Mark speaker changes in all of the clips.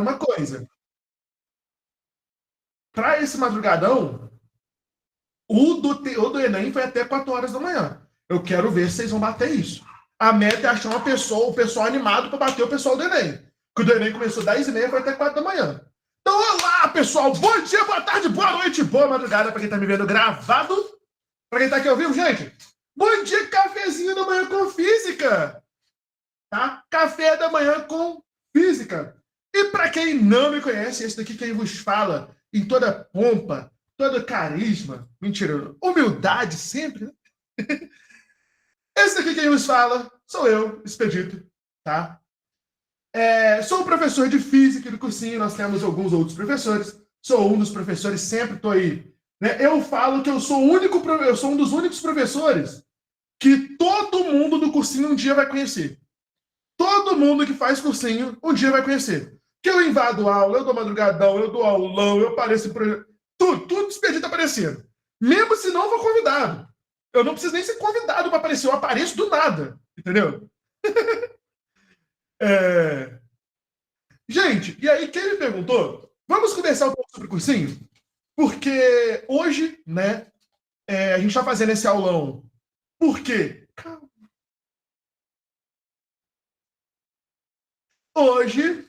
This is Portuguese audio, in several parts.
Speaker 1: uma coisa. Para esse madrugadão, o do Enem foi até 4 horas da manhã. Eu quero ver se vocês vão bater isso. A meta é achar o pessoal animado para bater o pessoal do Enem. Que o do Enem começou às 10h30, foi até 4 da manhã. Então, olá, pessoal. Bom dia, boa tarde, boa noite, boa madrugada para quem está me vendo gravado. Para quem está aqui ao vivo, gente. Bom dia, cafezinho da manhã com física. Tá? Café da manhã com física. E para quem não me conhece, esse daqui quem vos fala em toda pompa, todo carisma, mentira, humildade sempre, né? Esse daqui quem vos fala sou eu, Expedito, tá? Sou o professor de física do cursinho, nós temos alguns outros professores, sou um dos professores, sempre estou aí. Né? Eu falo que eu sou um dos únicos professores que todo mundo do cursinho um dia vai conhecer. Todo mundo que faz cursinho um dia vai conhecer. Que eu invado aula, eu dou madrugadão, eu dou aulão, eu apareço por... Tudo Expedito aparecendo. Mesmo se não for convidado. Eu não preciso nem ser convidado para aparecer, eu apareço do nada. Entendeu? Gente, e aí quem me perguntou, vamos conversar um pouco sobre o cursinho? Porque hoje, né, a gente está fazendo esse aulão. Por quê? Hoje,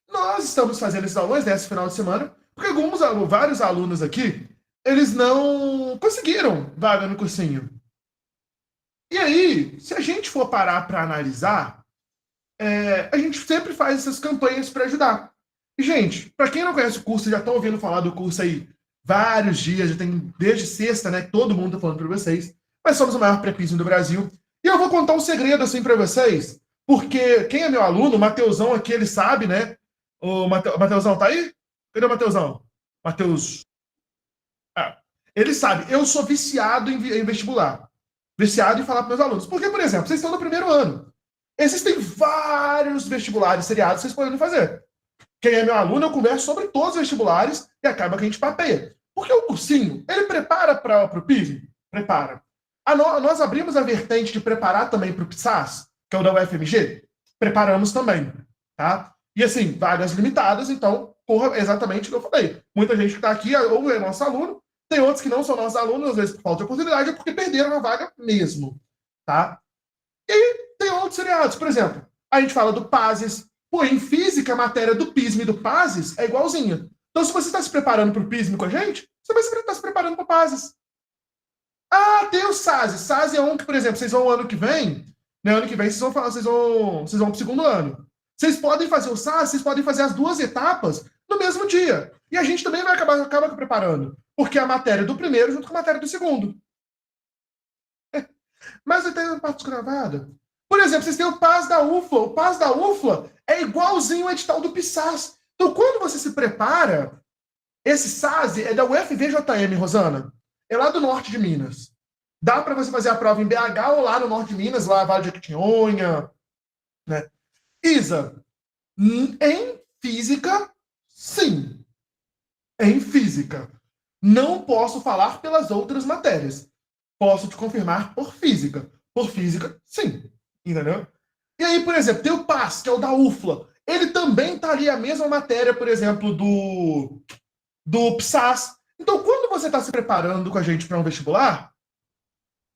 Speaker 1: nós estamos fazendo esses aulões nesse final de semana, porque vários alunos aqui, eles não conseguiram vaga no cursinho. E aí, se a gente for parar para analisar, a gente sempre faz essas campanhas para ajudar. E, gente, para quem não conhece o curso, já estão ouvindo falar do curso aí vários dias, já tem desde sexta, né? Todo mundo está falando para vocês. Mas somos o maior prepismo do Brasil. E eu vou contar um segredo assim para vocês, porque quem é meu aluno, o Mateusão aqui, ele sabe, né? O Mateusão tá aí? Cadê o Mateusão? Mateus. Ah, ele sabe, eu sou viciado em vestibular. Viciado em falar para meus alunos. Porque, por exemplo, vocês estão no primeiro ano. Existem vários vestibulares seriados que vocês podem fazer. Quem é meu aluno, eu converso sobre todos os vestibulares e acaba que a gente papeia. Porque o cursinho, ele prepara para o PISM? Prepara. Nós abrimos a vertente de preparar também para o PSAS, que é o da UFMG? Preparamos também. Tá? E assim, vagas limitadas, então, porra, exatamente o que eu falei. Muita gente que está aqui ou é nosso aluno, tem outros que não são nossos alunos, às vezes por falta de oportunidade, é porque perderam a vaga mesmo. Tá? E tem outros seriados. Por exemplo, a gente fala do PASES. Pô, em física, a matéria do PISM e do PASES é igualzinha. Então, se você está se preparando para o PISM com a gente, você vai estar se preparando para o PASES. Ah, tem o SASE. SASE é um que, por exemplo, vocês vão ano que vem, né? Ano que vem vocês vão para o segundo ano. Vocês podem fazer o SASE, vocês podem fazer as duas etapas no mesmo dia. E a gente também vai acabar preparando. Porque a matéria do primeiro junto com a matéria do segundo. Mas eu tenho parte gravada. Por exemplo, vocês têm o PAS da UFLA. O PAS da UFLA é igualzinho ao edital do PSAS. Então, quando você se prepara, esse SASE é da UFVJM, Rosana. É lá do norte de Minas. Dá para você fazer a prova em BH ou lá no norte de Minas, lá Vale de Jequitinhonha. Né? Isa, em física, sim. Em física. Não posso falar pelas outras matérias. Posso te confirmar por física. Por física, sim. Entendeu? E aí, por exemplo, tem o PAS, que é o da UFLA. Ele também está ali a mesma matéria, por exemplo, do PSAS. Então, quando você está se preparando com a gente para um vestibular,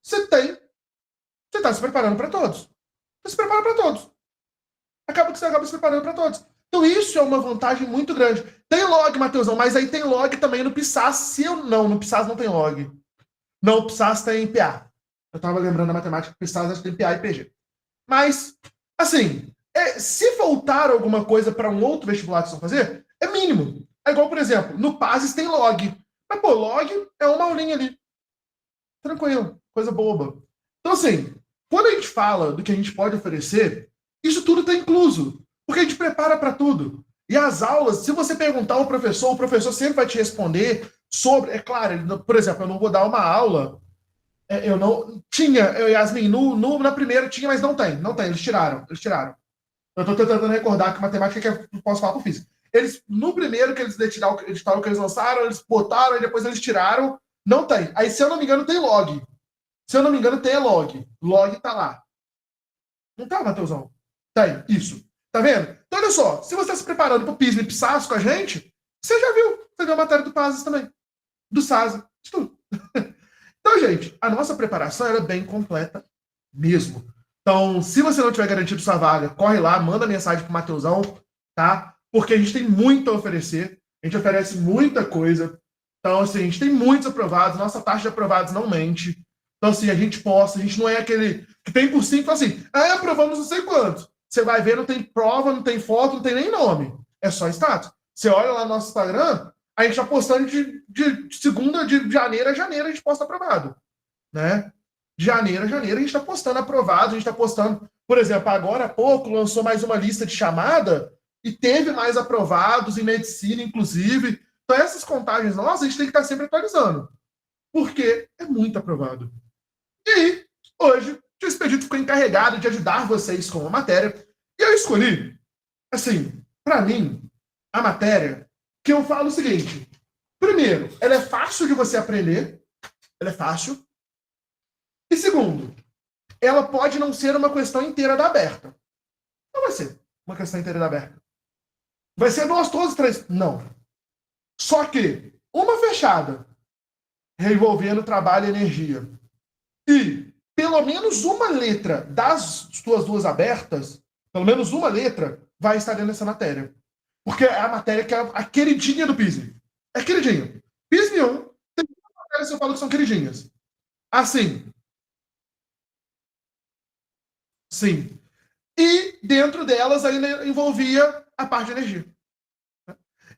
Speaker 1: você está se preparando para todos. Você se prepara para todos. Acaba que você acaba se preparando para todos. Então, isso é uma vantagem muito grande. Tem log, Matheusão, mas aí tem log também no PSAS. Se eu não, no PSAS não tem log. Não, o PSAS tem PA. Eu estava lembrando da matemática, o PSAS acho que tem PA e PG. Mas, assim, se faltar alguma coisa para um outro vestibular que vocês vão fazer, é mínimo. É igual, por exemplo, no PASES tem log. Mas, pô, log é uma aulinha ali. Tranquilo, coisa boba. Então, assim, quando a gente fala do que a gente pode oferecer, isso tudo está incluso. Porque a gente prepara para tudo. E as aulas, se você perguntar ao professor, o professor sempre vai te responder sobre... É claro, por exemplo, eu não vou dar uma aula... Eu não... Tinha, Yasmin, na primeira tinha, mas não tem. Não tem, eles tiraram. Eu estou tentando recordar que matemática que eu posso falar com física. Eles, no primeiro que eles editaram que eles lançaram, eles botaram e depois eles tiraram. Não tem. Aí, se eu não me engano, tem log. Se eu não me engano, tem log. Log tá lá. Não tá, Matheusão? Tem, isso. Tá vendo? Então, olha só, se você está se preparando para o PISM e PSAS com a gente, você já viu. Você viu a matéria do PASES também. Do SASA, de tudo. Então, gente, a nossa preparação era bem completa mesmo. Então, se você não tiver garantido sua vaga, corre lá, manda mensagem pro Mateusão, tá? Porque a gente tem muito a oferecer. A gente oferece muita coisa. Então, assim, a gente tem muitos aprovados. Nossa taxa de aprovados não mente. Então, assim, a gente posta. A gente não é aquele que tem por cima e fala assim, aprovamos não sei quanto. Você vai ver, não tem prova, não tem foto, não tem nem nome. É só status. Você olha lá no nosso Instagram, a gente está postando de segunda, de janeiro a janeiro, a gente posta aprovado. Né? De janeiro a janeiro, a gente está postando aprovado, a gente está postando, por exemplo, agora há pouco lançou mais uma lista de chamada e teve mais aprovados em medicina, inclusive. Então, essas contagens nossas, a gente tem que estar sempre atualizando, porque é muito aprovado. E aí, hoje, o Expedito ficou encarregado de ajudar vocês com a matéria, e eu escolhi, assim, para mim, a matéria que eu falo o seguinte: primeiro, ela é fácil de você aprender, ela é fácil. E segundo, ela pode não ser uma questão inteira da aberta. Não vai ser uma questão inteira da aberta. Vai ser 2, 12, 3. Não. Só que uma fechada, envolvendo trabalho e energia, e pelo menos uma letra das suas 2 abertas, pelo menos uma letra, vai estar dentro dessa matéria. Porque é a matéria que é a queridinha do PISM. É queridinha. PISM 1, tem duas matérias que eu falo que são queridinhas. Assim. Sim. E dentro delas ainda envolvia a parte de energia.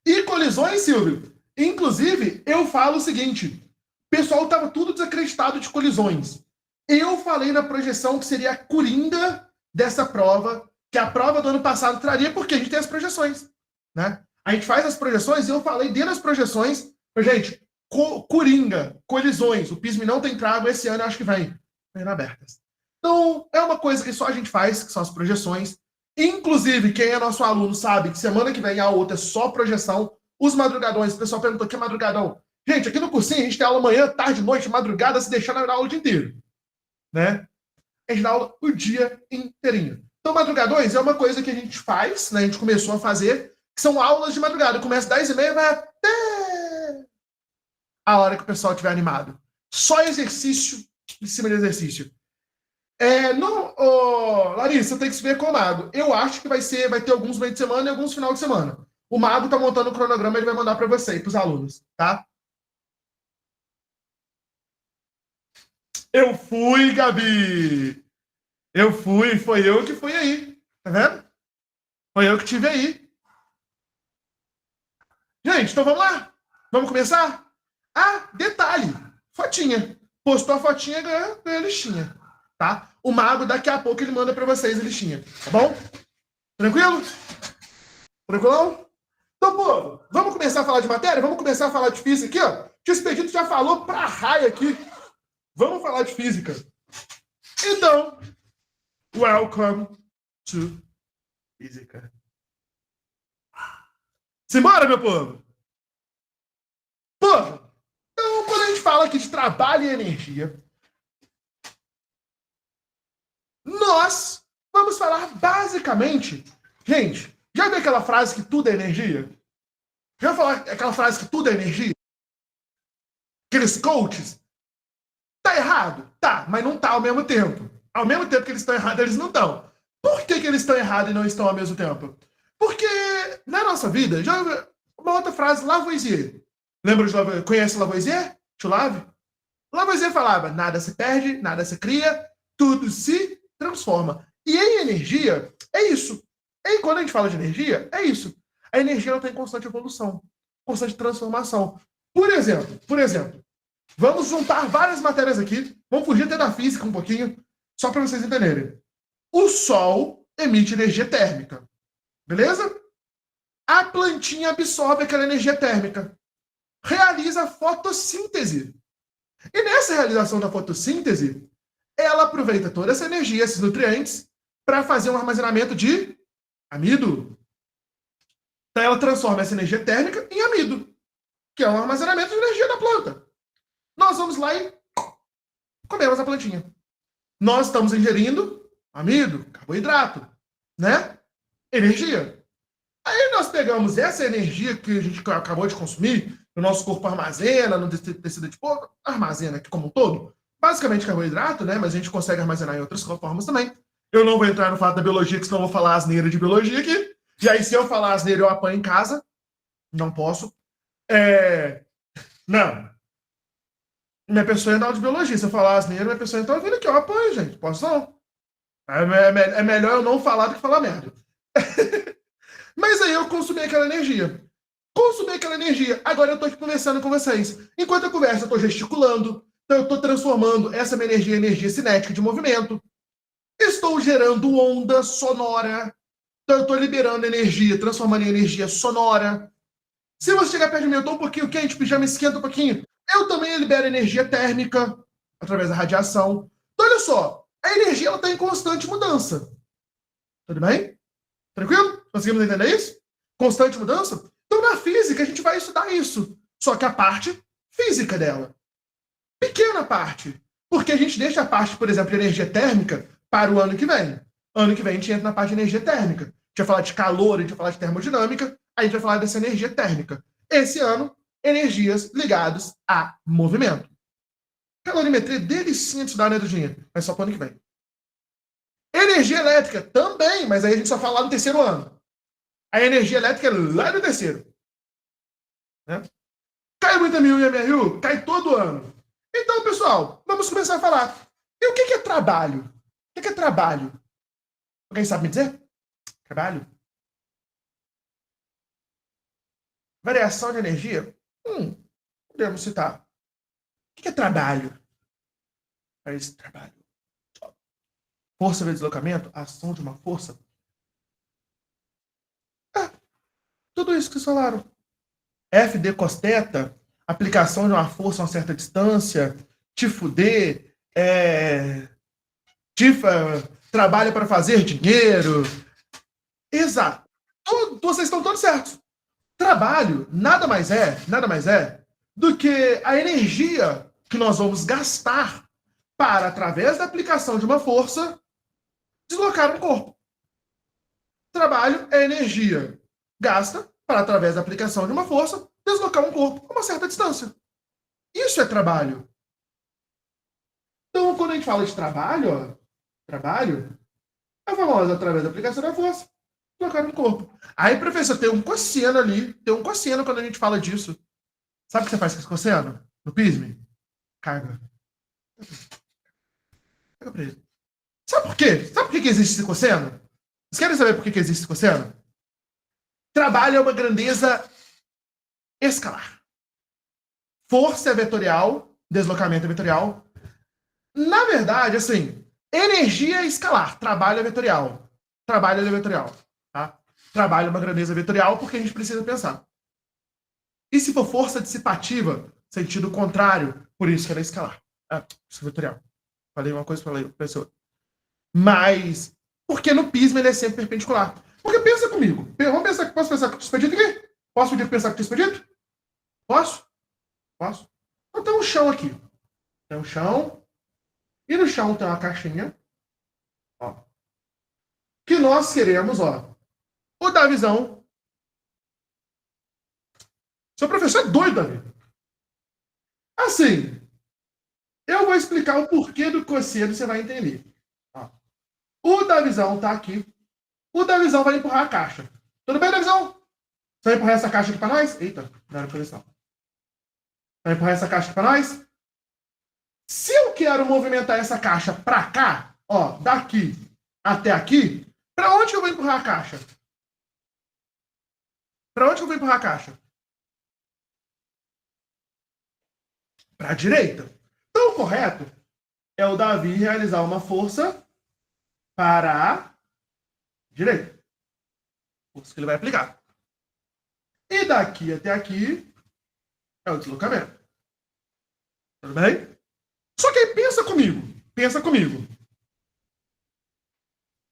Speaker 1: E colisões, Silvio? Inclusive, eu falo o seguinte: o pessoal estava tudo desacreditado de colisões. Eu falei na projeção que seria a coringa dessa prova, que a prova do ano passado traria, porque a gente tem as projeções. Né? A gente faz as projeções e eu falei dentro das projeções, gente, coringa, colisões, o PISM não tem trago, esse ano eu acho que vem abertas. Então, é uma coisa que só a gente faz, que são as projeções. Inclusive, quem é nosso aluno sabe que semana que vem a outra é só projeção. Os madrugadões, o pessoal perguntou que é madrugadão. Gente, aqui no cursinho a gente tem aula manhã, tarde, noite, madrugada, se deixar na aula o dia inteiro. Né? A gente dá aula o dia inteirinho. Então, madrugadões é uma coisa que a gente faz, né? A gente começou a fazer, que são aulas de madrugada. Começa às 10h30 e vai até a hora que o pessoal estiver animado. Só exercício em cima de exercício. Larissa, tem que se ver com o Mago. Eu acho que vai ter alguns meio de semana e alguns final de semana. O Mago tá montando o cronograma, ele vai mandar para você e para os alunos, tá? Eu fui, Gabi! Eu fui, foi eu que fui aí. Tá vendo? Foi eu que tive aí. Gente, então vamos lá? Vamos começar? Ah, detalhe. Fotinha. Postou a fotinha, ganhou a listinha. Tá? O Mago, daqui a pouco, ele manda para vocês a listinha. Tá bom? Tranquilo? Tranquilão? Então, povo, vamos começar a falar de matéria? Vamos começar a falar de física aqui, ó. Que o Expedito já falou pra raia aqui. Vamos falar de física. Então, welcome to física. Simbora, meu povo? Povo, então, quando a gente fala aqui de trabalho e energia, nós vamos falar basicamente... Gente, já viu aquela frase que tudo é energia? Já falar aquela frase que tudo é energia? Aqueles coaches? Tá errado? Tá, mas não tá ao mesmo tempo. Ao mesmo tempo que eles estão errados, eles não estão. Por que eles estão errados e não estão ao mesmo tempo? Porque na nossa vida, já uma outra frase, Lavoisier. Lembra de Lavoisier? Conhece Lavoisier? Chulave? Lavoisier falava, nada se perde, nada se cria, tudo se transforma. E em energia, é isso. E quando a gente fala de energia, é isso. A energia ela tem constante evolução, constante transformação. Por exemplo, vamos juntar várias matérias aqui, vamos fugir até da física um pouquinho, só para vocês entenderem. O Sol emite energia térmica, beleza? A plantinha absorve aquela energia térmica, realiza a fotossíntese. E nessa realização da fotossíntese, ela aproveita toda essa energia, esses nutrientes, para fazer um armazenamento de amido. Então ela transforma essa energia térmica em amido, que é um armazenamento de energia da planta. Nós vamos lá e comemos a plantinha. Nós estamos ingerindo amido, carboidrato, né? energia. Aí nós pegamos essa energia que a gente acabou de consumir, o nosso corpo armazena, no tecido adiposo, armazena aqui como um todo, basicamente carboidrato, né? Mas a gente consegue armazenar em outras formas também. Eu não vou entrar no fato da biologia, que senão eu vou falar asneira de biologia aqui. E aí, se eu falar asneira, eu apanho em casa. Não posso. Não. Minha pessoa entra de biologia. Se eu falar asneira, minha pessoa entra vindo aqui. Eu apanho, gente. Posso não. É melhor eu não falar do que falar merda. Mas aí eu consumi aquela energia. Agora eu tô aqui conversando com vocês. Enquanto eu converso, eu tô gesticulando. Então eu tô transformando essa minha energia em energia cinética de movimento. Estou gerando onda sonora. Então eu tô liberando energia, transformando em energia sonora. Se você chegar perto de mim, eu tô um pouquinho quente, o pijama esquenta um pouquinho. Eu também libero energia térmica através da radiação. Então olha só, a energia ela tá em constante mudança. Tudo bem? Tranquilo? Conseguimos entender isso? Constante mudança? Então, na física, a gente vai estudar isso. Só que a parte física dela. Pequena parte. Porque a gente deixa a parte, por exemplo, de energia térmica para o ano que vem. Ano que vem a gente entra na parte de energia térmica. A gente vai falar de calor, a gente vai falar de termodinâmica, a gente vai falar dessa energia térmica. Esse ano, energias ligadas a movimento. Calorimetria, delicinha de estudar, né, Dudinha? Mas só para o ano que vem. Energia elétrica também, mas aí a gente só fala lá no terceiro ano. A energia elétrica é lá no terceiro. Né? Cai muita MU e MRU? Cai todo ano. Então, pessoal, vamos começar a falar. E o que é trabalho? O que é trabalho? Alguém sabe me dizer? Trabalho? Variação de energia? Podemos citar. O que é trabalho? Esse trabalho. Força de deslocamento? Ação de uma força? Tudo isso que vocês falaram. FD costeta, aplicação de uma força a uma certa distância, te fuder, trabalha para fazer dinheiro. Exato. Vocês estão todos certos. Trabalho nada mais é do que a energia que nós vamos gastar para, através da aplicação de uma força, deslocar um corpo. Trabalho é energia gasta para, através da aplicação de uma força, deslocar um corpo a uma certa distância. Isso é trabalho. Então, quando a gente fala de trabalho, é famoso através da aplicação da força, deslocar um corpo. Aí, professor, tem um cosseno ali, quando a gente fala disso. Sabe o que você faz com esse cosseno? No PISME? Carga. Pega pra ele. Sabe por quê? Sabe por que existe esse cosseno? Vocês querem saber por que existe esse cosseno? Trabalho é uma grandeza escalar. Força é vetorial, deslocamento é vetorial. Na verdade, assim, energia é escalar, trabalho é vetorial. Trabalho é vetorial, tá? Trabalho é uma grandeza vetorial porque a gente precisa pensar. E se for força dissipativa, sentido contrário, por isso que ela é escalar. Isso é vetorial. Falei uma coisa, falei outra. Mas, porque no PISMA ele é sempre perpendicular. Porque pensa comigo. Vamos pensar, posso pensar com o expedito aqui? Posso pedir pensar com o expedito? Posso? Posso? Então tem um chão aqui. Tem um chão. E no chão tem uma caixinha. Ó. Que nós queremos, ó. O Davizão. Seu professor é doido, Davi. Assim, eu vou explicar o porquê do cosseno, você vai entender. Ó. O Davizão tá aqui. O Davizão vai empurrar a caixa. Tudo bem, Davizão? Você vai empurrar essa caixa aqui pra nós? Eita, não era posição. Vai empurrar essa caixa aqui pra nós? Se eu quero movimentar essa caixa pra cá, ó, daqui até aqui, pra onde eu vou empurrar a caixa? Pra onde eu vou empurrar a caixa? Pra direita. Então, o correto é o Davi realizar uma força para a direita. Força que ele vai aplicar. E daqui até aqui é o deslocamento. Tudo bem? Só que aí pensa comigo.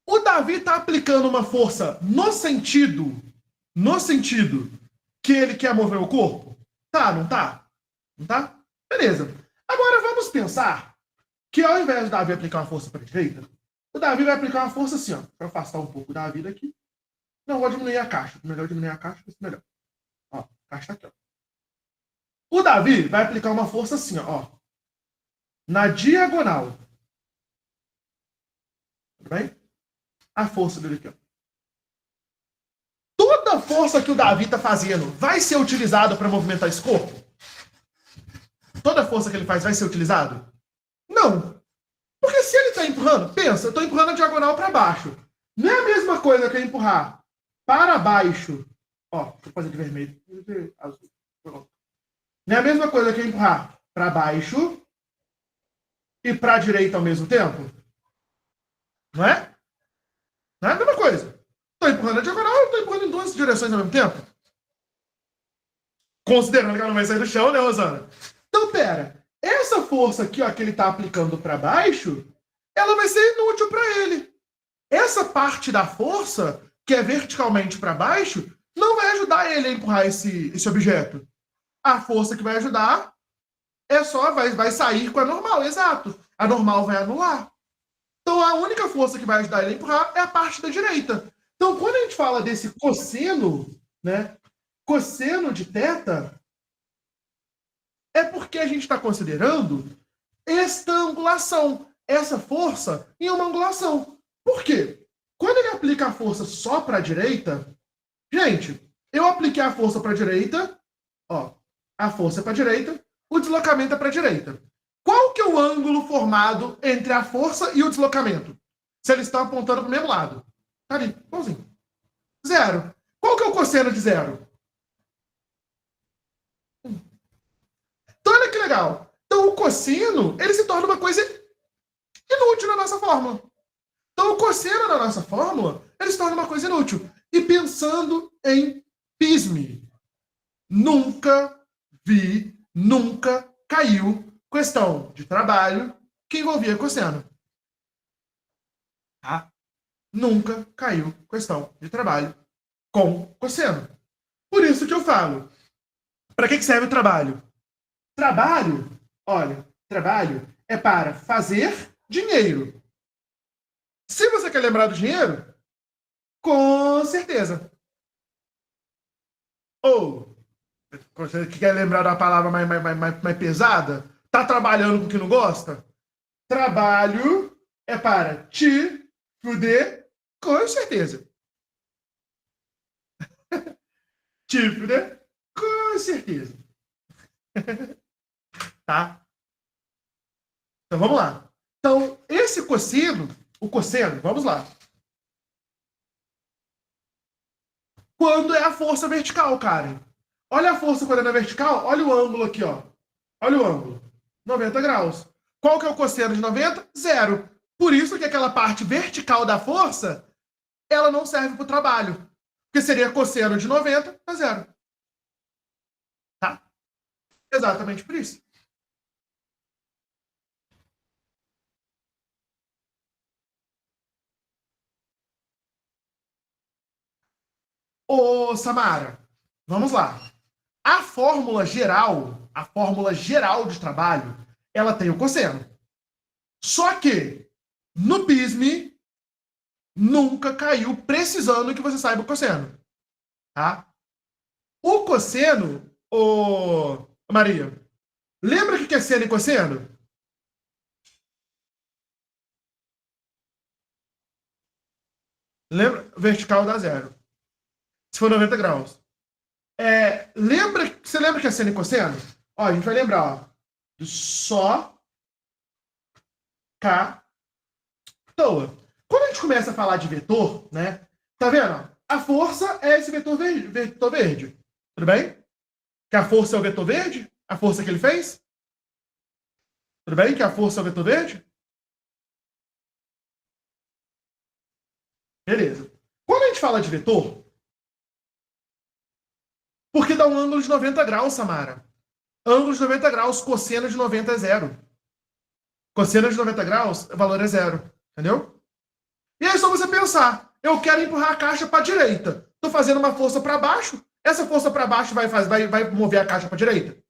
Speaker 1: O Davi está aplicando uma força no sentido que ele quer mover o corpo? Tá, não tá? Não tá? Beleza. Agora vamos pensar que ao invés do Davi aplicar uma força para a direita, o Davi vai aplicar uma força assim, ó. Para afastar um pouco o Davi daqui. Não, vou diminuir a caixa. Melhor diminuir a caixa, vai ser melhor. Ó, a caixa tá aqui, ó. O Davi vai aplicar uma força assim, ó. Na diagonal. Tudo bem? A força dele aqui, ó. Toda a força que o Davi tá fazendo vai ser utilizada para movimentar esse corpo? Toda a força que ele faz vai ser utilizada? Não. Porque se ele está empurrando, pensa, eu estou empurrando a diagonal para baixo. Não é a mesma coisa que eu empurrar para baixo. Ó, deixa eu fazer de vermelho. Azul. Não é a mesma coisa que eu empurrar para baixo e para a direita ao mesmo tempo? Não é? Não é a mesma coisa. Estou empurrando a diagonal, eu estou empurrando em duas direções ao mesmo tempo. Considerando que ela não vai sair do chão, né, Rosana? Então, pera. Essa força aqui, ó, que ele está aplicando para baixo, ela vai ser inútil para ele. Essa parte da força, que é verticalmente para baixo, não vai ajudar ele a empurrar esse objeto. A força que vai ajudar é só, vai sair com a normal, exato. A normal vai anular. Então, a única força que vai ajudar ele a empurrar é a parte da direita. Então, quando a gente fala desse cosseno, né, cosseno de θ, é porque a gente está considerando esta angulação, essa força em uma angulação. Por quê? Quando ele aplica a força só para a direita, gente, eu apliquei a força para a direita, ó, a força é para a direita, o deslocamento é para a direita. Qual que é o ângulo formado entre a força e o deslocamento? Se eles estão apontando para o mesmo lado. Tá ali, igualzinho. Zero. Qual que é o cosseno de zero? Então, olha que legal. Então, o cosseno, ele se torna uma coisa inútil na nossa fórmula. Então, o cosseno na nossa fórmula, ele se torna uma coisa inútil. E pensando em PISME, nunca caiu questão de trabalho que envolvia cosseno. Tá? Nunca caiu questão de trabalho com cosseno. Por isso que eu falo, para que serve o trabalho? Trabalho, olha, trabalho é para fazer dinheiro. Se você quer lembrar do dinheiro, com certeza. Ou, você quer lembrar da palavra mais pesada? Tá trabalhando com o que não gosta? Trabalho é para te fuder, com certeza. Te fuder, com certeza. Tá? Então vamos lá. Então, esse cosseno, o cosseno, vamos lá. Quando é a força vertical, Karen. Olha a força quando é na vertical, olha o ângulo aqui, ó. Olha o ângulo. 90 graus. Qual que é o cosseno de 90? Zero. Por isso que aquela parte vertical da força, ela não serve para o trabalho. Porque seria cosseno de 90 a zero. Tá? Exatamente por isso. Ô, Samara, vamos lá. A fórmula geral de trabalho, ela tem o cosseno. Só que, no PISME, nunca caiu precisando que você saiba o cosseno. Tá? O cosseno, ô Maria, lembra o que é seno e cosseno? Lembra? Vertical dá zero. Se for 90 graus. Você lembra que é seno e cosseno? Ó, a gente vai lembrar, ó. Só cá toa. Quando a gente começa a falar de vetor, né? Tá vendo? A força é esse vetor verde. Tudo bem? Que a força é o vetor verde? A força que ele fez? Tudo bem? Que a força é o vetor verde? Beleza. Quando a gente fala de vetor, porque dá um ângulo de 90 graus, Samara. Ângulo de 90 graus, cosseno de 90 é zero. Cosseno de 90 graus, o valor é zero. Entendeu? E aí é só você pensar, eu quero empurrar a caixa para a direita. Estou fazendo uma força para baixo. Essa força para baixo vai mover a caixa para a direita?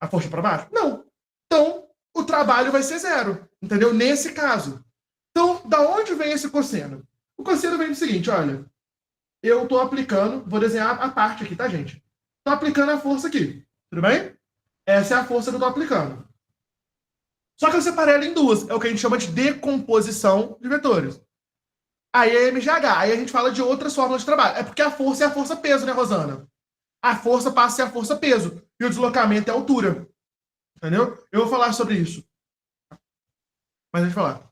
Speaker 1: A força para baixo? Não. Então, o trabalho vai ser zero. Entendeu? Nesse caso. Então, da onde vem esse cosseno? O cosseno vem do seguinte, olha. eu estou aplicando, vou desenhar a parte aqui, tá, gente? Estou aplicando a força aqui, tudo bem? Essa é a força que eu estou aplicando. Só que eu separei ela em duas, é o que a gente chama de decomposição de vetores. Aí é MGH, aí a gente fala de outras fórmulas de trabalho. É porque a força é a força-peso, né, Rosana? A força passa a ser a força-peso, e o deslocamento é a altura. Entendeu? Eu vou falar sobre isso. Mas a gente falar.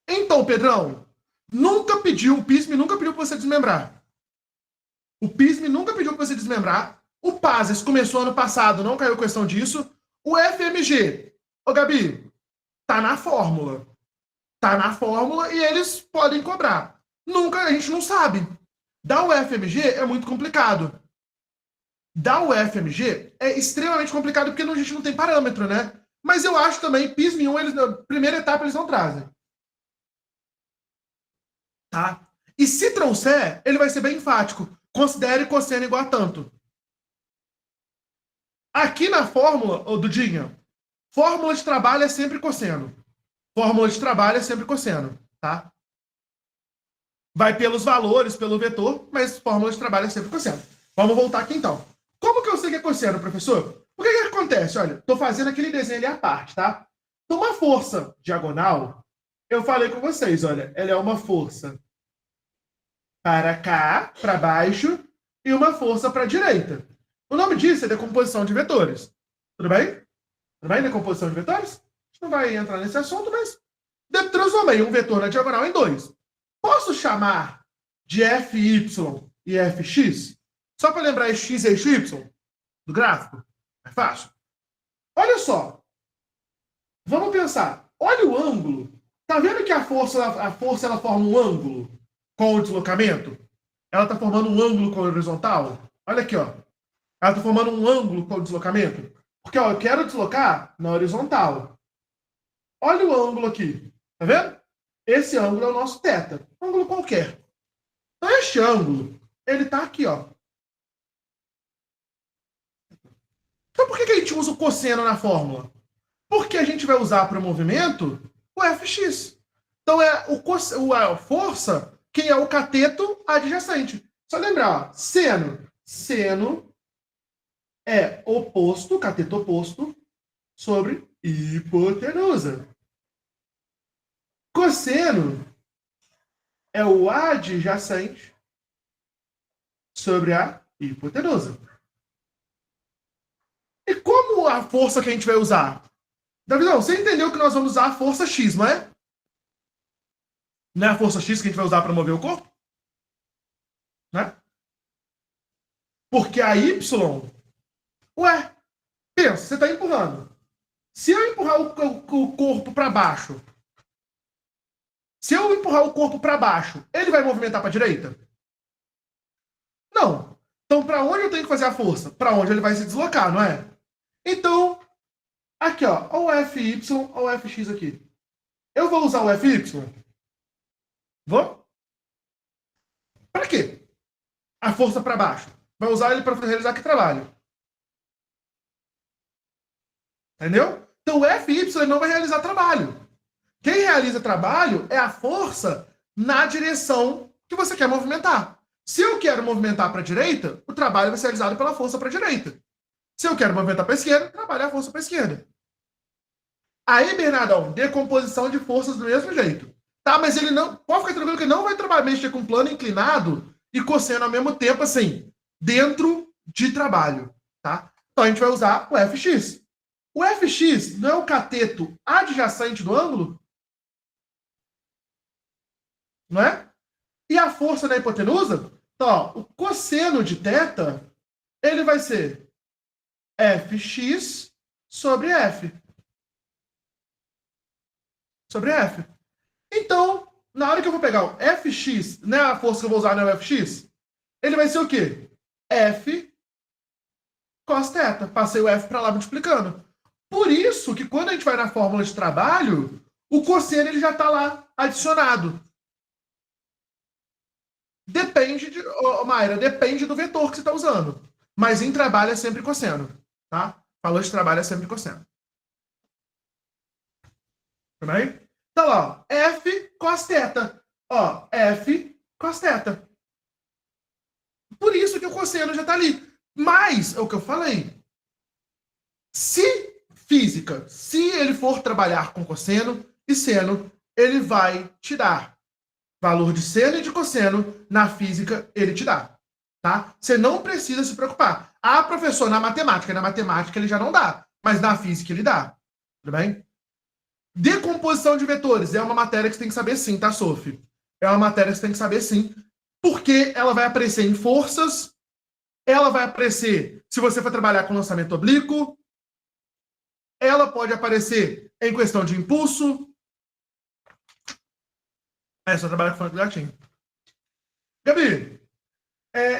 Speaker 1: Então, Pedrão, o PISM nunca pediu para você desmembrar. O PISM nunca pediu para você desmembrar. O PASES começou ano passado, não caiu questão disso. O FMG, ô Gabi, tá na fórmula. Tá na fórmula e eles podem cobrar. Nunca, a gente não sabe. Da UFMG é muito complicado. Da UFMG é extremamente complicado porque a gente não tem parâmetro, né? Mas eu acho também, PISM 1, eles, na primeira etapa, eles não trazem. Tá? E se trouxer, ele vai ser bem enfático. Considere cosseno igual a tanto. Aqui na fórmula, ô Dudinha, fórmula de trabalho é sempre cosseno. Fórmula de trabalho é sempre cosseno, tá? Vai pelos valores, pelo vetor, mas fórmula de trabalho é sempre cosseno. Vamos voltar aqui então. Como que eu sei que é cosseno, professor? O que acontece? Olha, estou fazendo aquele desenho ali à parte, tá? Então, uma força diagonal, eu falei com vocês, olha, ela é uma força para cá, para baixo, e uma força para a direita. O nome disso é decomposição de vetores. Tudo bem? Tudo bem? Decomposição de vetores? A gente não vai entrar nesse assunto, mas transformei um vetor na diagonal em dois. Posso chamar de Fy e Fx? Só para lembrar x e y do gráfico? É fácil. Olha só. Vamos pensar. Olha o ângulo. Tá vendo que a força ela forma um ângulo com o deslocamento? Ela está formando um ângulo com a horizontal? Olha aqui, ó. Ela está formando um ângulo com o deslocamento? Porque, ó, eu quero deslocar na horizontal. Olha o ângulo aqui. Tá vendo? Esse ângulo é o nosso θ. Um ângulo qualquer. Então, este ângulo, ele está aqui, ó. Então, por que a gente usa o cosseno na fórmula? Porque a gente vai usar para o movimento o Fx. Então, é a força, quem é o cateto adjacente. Só lembrar, ó, seno. Seno é oposto, cateto oposto, sobre hipotenusa. Cosseno é o adjacente sobre a hipotenusa. E como a força que a gente vai usar? Davidão, você entendeu que nós vamos usar a força X, não é? Não é a força X que a gente vai usar para mover o corpo? Né? Porque a Y, ué, pensa, você está empurrando. Se eu empurrar o corpo para baixo, ele vai movimentar para a direita? Não. Então, para onde eu tenho que fazer a força? Para onde ele vai se deslocar, não é? Então, aqui, ó, o Fy ou o Fx aqui. Eu vou usar o Fy? Vou? Para quê? A força para baixo. Vai usar ele para realizar que trabalho? Entendeu? Então, o Fy ele não vai realizar trabalho. Quem realiza trabalho é a força na direção que você quer movimentar. Se eu quero movimentar para a direita, o trabalho vai ser realizado pela força para a direita. Se eu quero movimentar para a esquerda, o trabalho é a força para a esquerda. Aí, Bernardão, decomposição de forças do mesmo jeito. Tá, mas ele não. Pode ficar tranquilo que ele não vai trabalhar, mexer com plano inclinado e cosseno ao mesmo tempo, assim, dentro de trabalho. Tá? Então a gente vai usar o Fx. O Fx não é o cateto adjacente do ângulo? Não é? E a força da hipotenusa? Então, ó, o cosseno de θ, ele vai ser Fx sobre F. Sobre F. Então, na hora que eu vou pegar o Fx, né, a força que eu vou usar não é o Fx, ele vai ser o quê? F cos θ. Passei o F para lá multiplicando. Por isso que quando a gente vai na fórmula de trabalho, o cosseno ele já está lá adicionado. Depende de, Mayra, depende do vetor que você está usando. Mas em trabalho é sempre cosseno, tá? Falou de trabalho é sempre cosseno. Tudo bem? Tá lá, ó, F cos θ. Ó, F cos θ. Por isso que o cosseno já tá ali. Mas, é o que eu falei. Se física, se ele for trabalhar com cosseno e seno, ele vai te dar valor de seno e de cosseno. Na física, ele te dá. Tá? Você não precisa se preocupar. Ah, professor, na matemática ele já não dá. Mas na física ele dá. Tudo bem? Decomposição de vetores é uma matéria que você tem que saber sim, tá, Sophie? É uma matéria que você tem que saber sim, porque ela vai aparecer em forças, ela vai aparecer se você for trabalhar com lançamento oblíquo, ela pode aparecer em questão de impulso. É só trabalhar com fonte do gatinho. Gabi,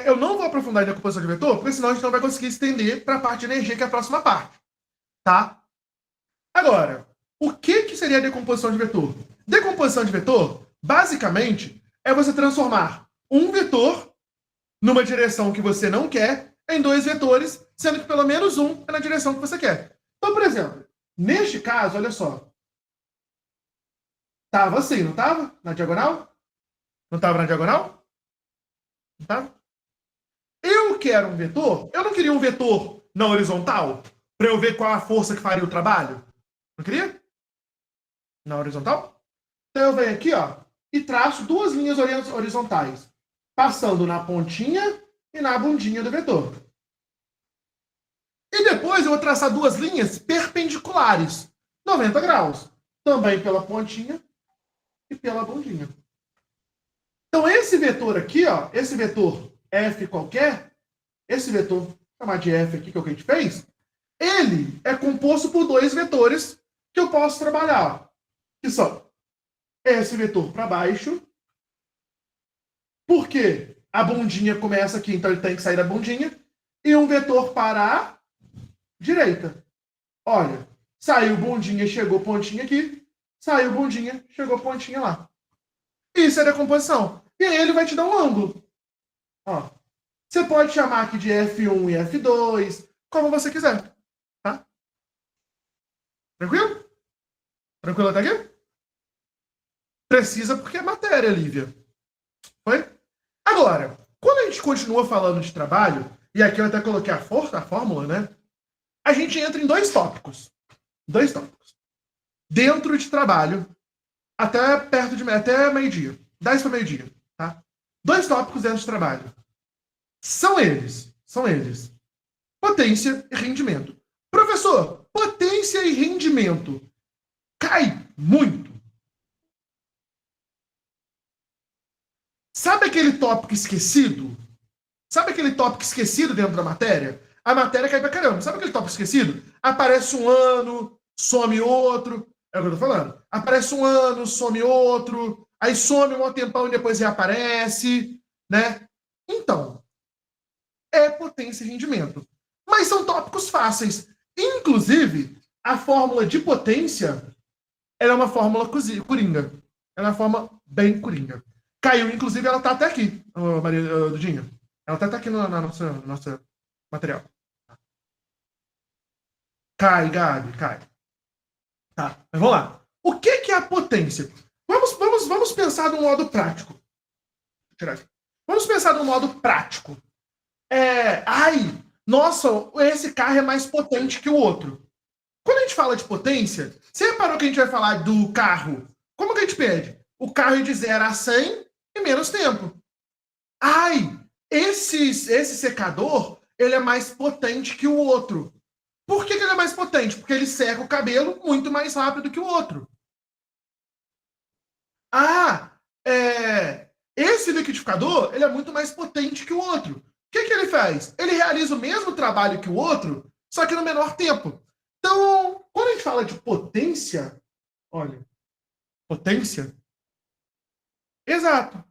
Speaker 1: eu não vou aprofundar em decomposição de vetor, porque senão a gente não vai conseguir estender para a parte de energia, que é a próxima parte. Tá? Agora, o que seria a decomposição de vetor? Decomposição de vetor, basicamente, é você transformar um vetor numa direção que você não quer em dois vetores, sendo que pelo menos um é na direção que você quer. Então, por exemplo, neste caso, olha só. Tava assim, não tava? Na diagonal? Não tava na diagonal? Não tava? Eu quero um vetor. Eu não queria um vetor na horizontal para eu ver qual a força que faria o trabalho. Não queria? Na horizontal? Então eu venho aqui, ó, e traço duas linhas horizontais, passando na pontinha e na bundinha do vetor. E depois eu vou traçar duas linhas perpendiculares, 90 graus, também pela pontinha e pela bundinha. Então esse vetor aqui, ó, esse vetor F qualquer, esse vetor, vou chamar de F aqui, que é o que a gente fez, ele é composto por dois vetores que eu posso trabalhar, ó, que são esse vetor para baixo, porque a bundinha começa aqui, então ele tem que sair da bundinha, e um vetor para a direita. Olha, saiu bundinha, chegou pontinha aqui, saiu bundinha, chegou pontinha lá. Isso é decomposição. E aí ele vai te dar um ângulo. Ó, você pode chamar aqui de F1 e F2, como você quiser. Tá? Tranquilo? Tranquilo até aqui? Precisa porque é matéria, Lívia. Foi? Agora, quando a gente continua falando de trabalho, e aqui eu até coloquei a fórmula, né? A gente entra em dois tópicos. Dois tópicos. Dentro de trabalho, até perto de até meio-dia. 10 para meio-dia, tá? Dois tópicos dentro de trabalho. São eles. Potência e rendimento. Professor, potência e rendimento cai muito. Sabe aquele tópico esquecido? Sabe aquele tópico esquecido dentro da matéria? A matéria cai pra caramba. Sabe aquele tópico esquecido? Aparece um ano, some outro. É o que eu tô falando. Aparece um ano, some outro. Aí some um tempão e depois reaparece, né? Então, é potência e rendimento. Mas são tópicos fáceis. Inclusive, a fórmula de potência ela é uma fórmula coringa. Ela é uma forma bem coringa. Caiu, inclusive, ela tá até aqui, Maria Dudinha. Ela tá até aqui na nossa material. Cai, Gabi, cai. Tá, mas vamos lá. O que é a potência? Vamos pensar de um modo prático. Tirar aqui. Vamos pensar de um modo prático. Ai, nossa, esse carro é mais potente que o outro. Quando a gente fala de potência, você reparou que a gente vai falar do carro? Como que a gente pede? O carro ir de 0 a 100 em menos tempo. Ai, esse secador, ele é mais potente que o outro. Por que ele é mais potente? Porque ele seca o cabelo muito mais rápido que o outro. Ah, esse liquidificador, ele é muito mais potente que o outro. O que ele faz? Ele realiza o mesmo trabalho que o outro, só que no menor tempo. Então, quando a gente fala de potência, olha, potência, exato.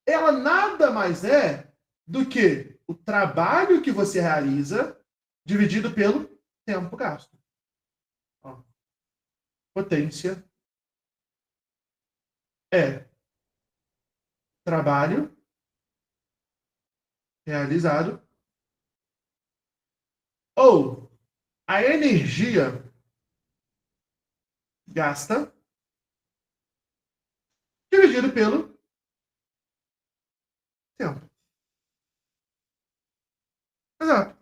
Speaker 1: Ela nada mais é do que o trabalho que você realiza dividido pelo tempo gasto. Ó, potência é trabalho realizado ou a energia gasta dividido pelo tempo. Exato.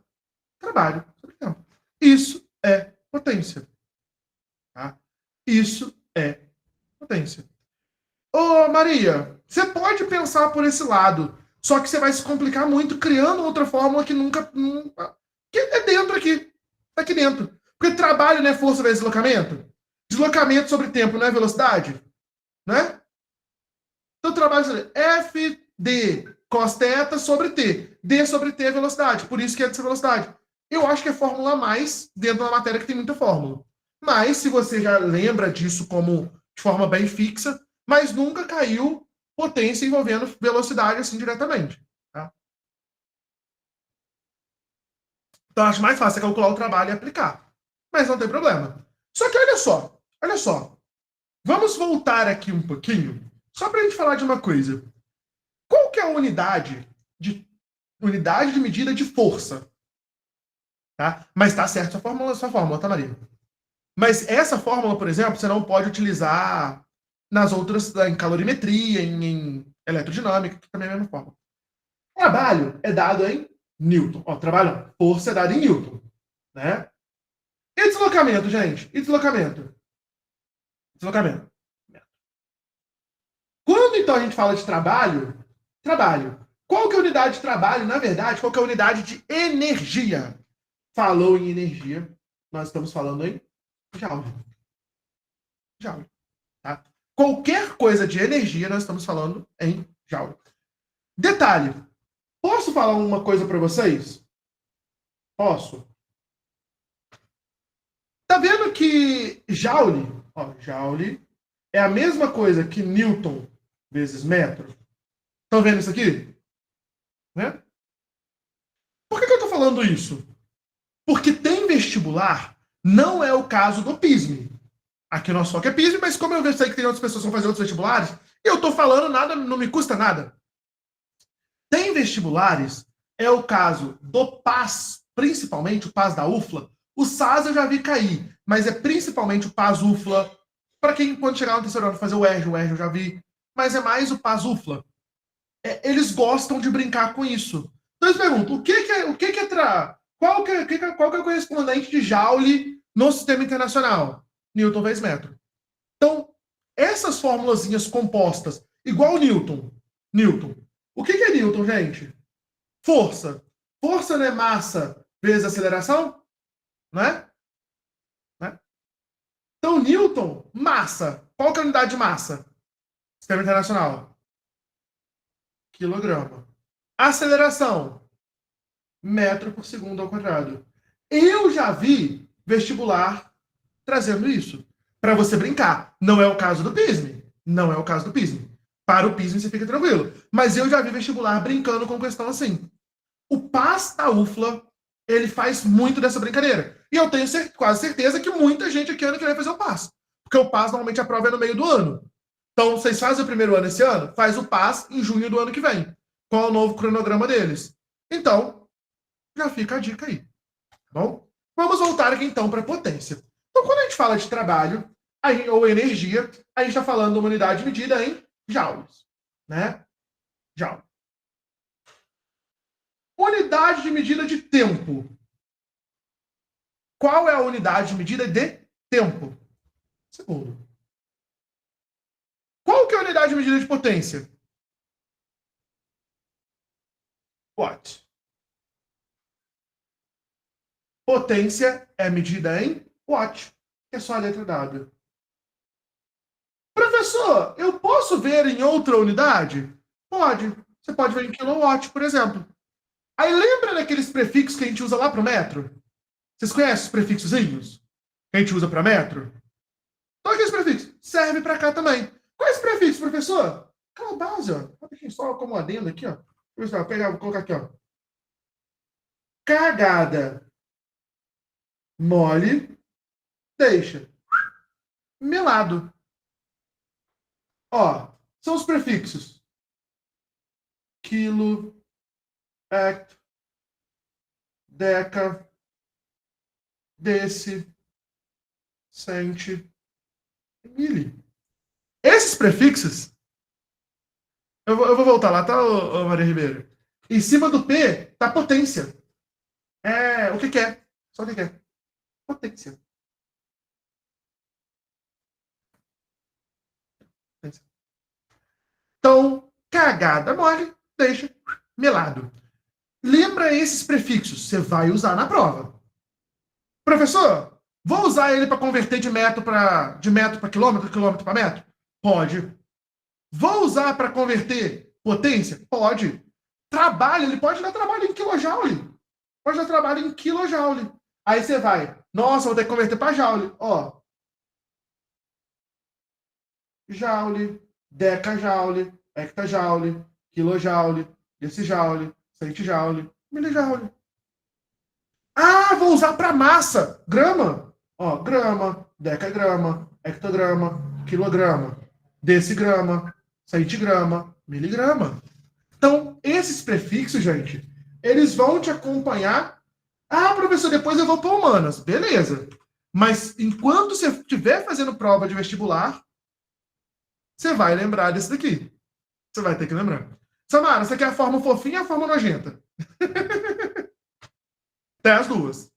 Speaker 1: Trabalho sobre tempo. Isso é potência. Tá? Isso é potência. Ô, Maria, você pode pensar por esse lado, só que você vai se complicar muito criando outra fórmula que nunca que é dentro aqui. Tá aqui dentro. Porque trabalho não é força vezes deslocamento? Deslocamento sobre tempo não é velocidade? Né? Então, trabalho sobre F d cos θ sobre T. D sobre T é velocidade. Por isso que é dessa velocidade. Eu acho que é fórmula a mais dentro da matéria que tem muita fórmula. Mas, se você já lembra disso como de forma bem fixa, mas nunca caiu potência envolvendo velocidade assim diretamente. Tá? Então, acho mais fácil calcular o trabalho e aplicar. Mas não tem problema. Só que olha só. Vamos voltar aqui um pouquinho, só para a gente falar de uma coisa. Qual que é a unidade de medida de força? Tá? Mas está certo sua fórmula, tá, Maria? Mas essa fórmula, por exemplo, você não pode utilizar nas outras, em calorimetria, em eletrodinâmica, que também é a mesma fórmula. Trabalho é dado em Newton. Ó, trabalho, força é dado em Newton. Né? E deslocamento, gente? E deslocamento? Deslocamento. Quando então a gente fala de trabalho, qual que é a unidade de trabalho? Na verdade, qual que é a unidade de energia? Falou em energia, nós estamos falando em joule. Joule. Tá? Qualquer coisa de energia, nós estamos falando em joule. Detalhe, posso falar uma coisa para vocês? Posso. Tá vendo que joule, ó, joule é a mesma coisa que Newton vezes metro? Estão vendo isso aqui? Né? Por que eu estou falando isso? Porque tem vestibular, não é o caso do PISM. Aqui no nosso foco é PISM, mas como eu sei que tem outras pessoas que vão fazer outros vestibulares, eu estou falando nada, não me custa nada. Tem vestibulares, é o caso do PAS, principalmente o PAS da UFLA. O SAS eu já vi cair, mas é principalmente o PAS UFLA. Para quem pode chegar no terceiro ano fazer o ERJ eu já vi. Mas é mais o PAS UFLA. Eles gostam de brincar com isso. Então eles perguntam, qual que é o correspondente de Joule no sistema internacional? Newton vezes metro. Então, essas formulazinhas compostas, igual Newton. Newton. O que é Newton, gente? Força. Força não é massa vezes aceleração? Não é? Né? Então, Newton, massa. Qual que é a unidade de massa? Sistema internacional. Quilograma. Aceleração. Metro por segundo ao quadrado. Eu já vi vestibular trazendo isso. Para você brincar. Não é o caso do PISM. Não é o caso do PISM. Para o PISM você fica tranquilo. Mas eu já vi vestibular brincando com questão assim. O PAS da UFLA, ele faz muito dessa brincadeira. E eu tenho quase certeza que muita gente aqui ano que vai fazer o PAS. Porque o PAS normalmente a prova é no meio do ano. Então, vocês fazem o primeiro ano esse ano? Faz o PAS em junho do ano que vem. Qual é o novo cronograma deles? Então, já fica a dica aí. Tá bom? Vamos voltar aqui então para a potência. Então, quando a gente fala de trabalho ou energia, a gente está falando de uma unidade medida em joules. Né? Joule. Unidade de medida de tempo. Qual é a unidade de medida de tempo? Segundo. Qual que é a unidade de medida de potência? Watt. Potência é medida em watt, que é só a letra W. Professor, eu posso ver em outra unidade? Pode. Você pode ver em kilowatt, por exemplo. Aí lembra daqueles prefixos que a gente usa lá para o metro? Vocês conhecem os prefixozinhos que a gente usa para metro? Então aqueles prefixos servem para cá também. Quais prefixos, professor? Aquela base, ó. Deixa eu só acomodando aqui, ó. Vou pegar, vou colocar aqui, ó. Cagada. Mole. Deixa. Melado. Ó, são os prefixos. Quilo, hecto, deca, deci, centi, mili. Esses prefixos Eu vou voltar lá, tá, ô Maria Ribeiro? Em cima do P tá potência. É, o que que é? Só o que que é? Potência. Então, cagada mole, deixa melado. Lembra esses prefixos, você vai usar na prova. Professor, vou usar ele para converter de metro para quilômetro, quilômetro para metro? Pode. Vou usar para converter potência? Pode. Trabalho, ele pode dar trabalho em kilojoule. Pode dar trabalho em kilojoule. Aí você vai, nossa, vou ter que converter para joule. Ó, joule, decajoule, hectajoule, kilojoule, decijoule, centijoule, milijoule. Ah, vou usar para massa, grama. Ó, grama, decagrama, hectograma, quilograma, decigrama, centigrama, miligrama. Então, esses prefixos, gente, eles vão te acompanhar. Ah, professor, depois eu vou para humanas. Beleza. Mas enquanto você estiver fazendo prova de vestibular, você vai lembrar desse daqui. Você vai ter que lembrar. Samara, você quer a forma fofinha ou a forma nojenta? Tem as duas.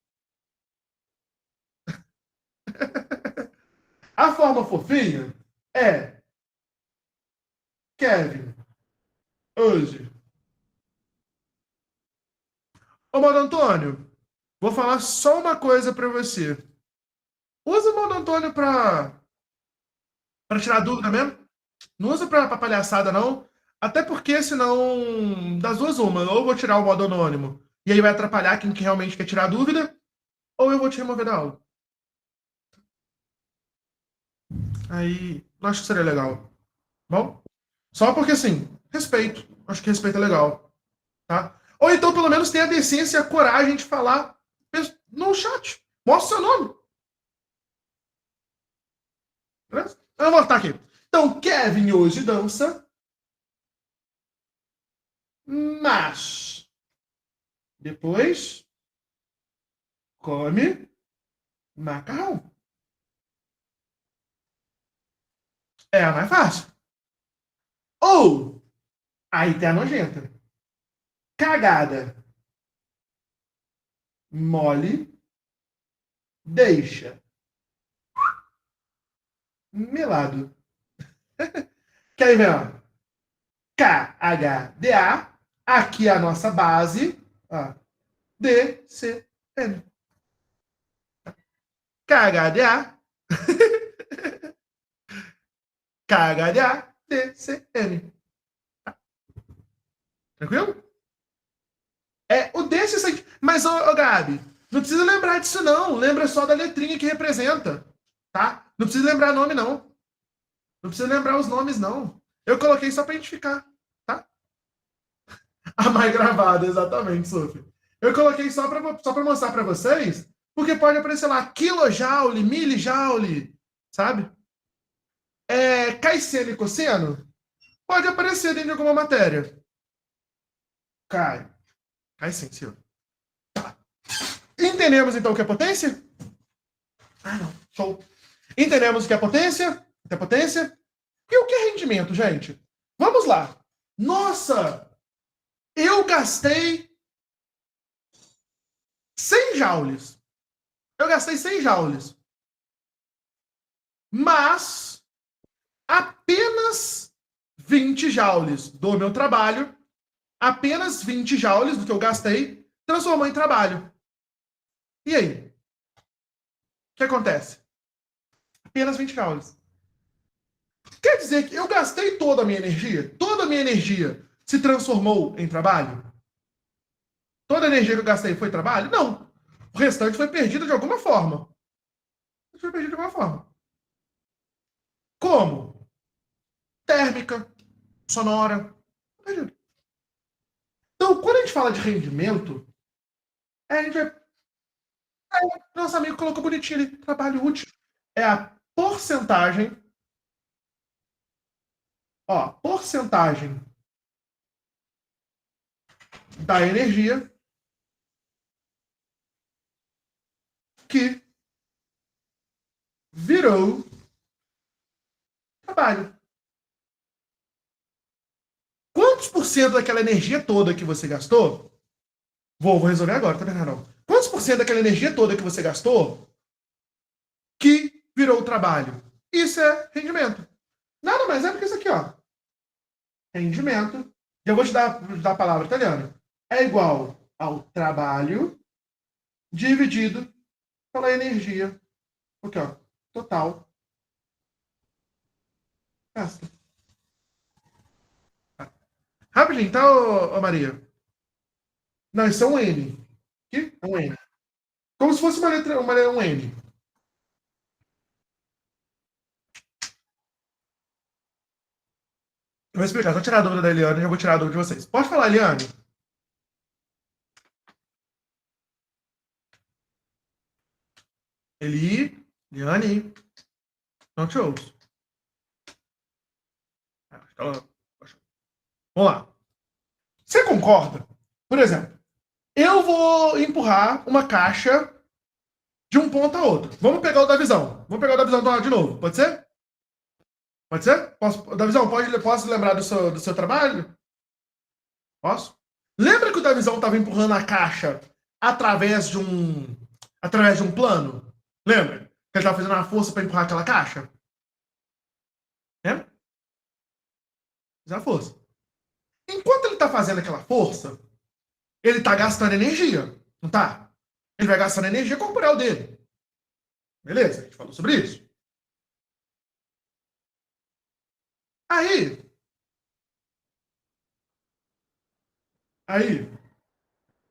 Speaker 1: A forma fofinha é Kevin, hoje. Ô, Modo Antônio, vou falar só uma coisa para você. Usa o Modo Antônio para tirar dúvida mesmo. Não usa pra palhaçada, não. Até porque, senão, das duas, uma. Ou eu vou tirar o modo anônimo e aí vai atrapalhar quem que realmente quer tirar dúvida, ou eu vou te remover da aula. Aí, não acho que seria legal. Bom? Só porque, assim, respeito. Acho que respeito é legal, tá? Ou então, pelo menos, tenha a decência e a coragem de falar no chat. Mostra o seu nome. Beleza? Eu vou voltar aqui. Então, Kevin hoje dança, mas depois come macarrão. É a mais fácil. Ou, aí tem a nojenta. Cagada. Mole. Deixa. Melado. Quer ver, ó? KHDA. Aqui é a nossa base. Ó. DCM. KHDA. KHDA. DCM. Tranquilo? É o desse. Mas, ô, Gabi, não precisa lembrar disso, não. Lembra só da letrinha que representa. Tá? Não precisa lembrar nome, não. Não precisa lembrar os nomes, não. Eu coloquei só para identificar, tá? A mais gravada, exatamente, Sophie. Eu coloquei só para mostrar para vocês, porque pode aparecer lá kilojoule, milijoule, sabe? Cai seno e cosseno? Pode aparecer dentro de alguma matéria. Cai. Cai sim, senhor. Tá. Entendemos então o que é potência? Ah, não. Show. Entendemos o que é potência? O que é potência? E o que é rendimento, gente? Vamos lá. Nossa! Eu gastei 100 joules. Eu gastei 100 joules. Mas apenas 20 joules do meu trabalho, apenas 20 joules do que eu gastei, transformou em trabalho. E aí? O que acontece? Apenas 20 joules. Quer dizer que eu gastei toda a minha energia? Toda a minha energia se transformou em trabalho? Toda a energia que eu gastei foi trabalho? Não. O restante foi perdido de alguma forma. Foi perdido de alguma forma. Como? Térmica, sonora. Perdido. Então, quando a gente fala de rendimento, a gente vai. Nosso amigo colocou bonitinho ali, trabalho útil. É a porcentagem, ó, porcentagem da energia que virou trabalho. Quantos por cento daquela energia toda que você gastou? Vou resolver agora, tá vendo, não? Quantos por cento daquela energia toda que você gastou que virou trabalho? Isso é rendimento. Nada mais é do que isso aqui, ó. Rendimento. Eu vou te dar a palavra italiana. É igual ao trabalho dividido pela energia. Aqui, ó. Total. Gasta. Rapidinho, tá, ô Maria? Não, isso é um N. Aqui é um N. Como se fosse uma letra, um N. Eu vou explicar. Só tirar a dúvida da Eliane e eu vou tirar a dúvida de vocês. Pode falar, Eliane? Eliane, não te ouço. Vamos lá. Você concorda? Por exemplo, eu vou empurrar uma caixa de um ponto a outro. Vamos pegar o da visão. Vamos pegar o da visão de novo. Pode ser? Pode ser? Da visão, posso lembrar do seu trabalho? Posso? Lembra que o da visão estava empurrando a caixa através de um plano? Lembra? Que ele estava fazendo uma força para empurrar aquela caixa? Lembra? Fazendo a força. Enquanto ele está fazendo aquela força, ele está gastando energia, não tá? Ele vai gastando energia corporal dele. Beleza? A gente falou sobre isso. Aí,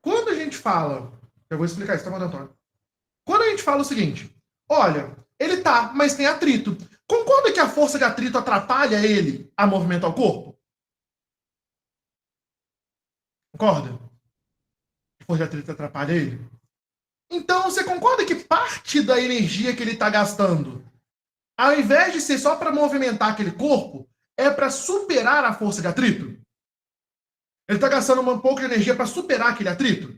Speaker 1: quando a gente fala, eu vou explicar isso, tá bom, Antônio? Quando a gente fala o seguinte, olha, ele tá, mas tem atrito. Concorda que a força de atrito atrapalha ele a movimentar o corpo? Concorda? A força de atrito atrapalha ele? Então, você concorda que parte da energia que ele está gastando, ao invés de ser só para movimentar aquele corpo, é para superar a força de atrito? Ele está gastando um pouco de energia para superar aquele atrito?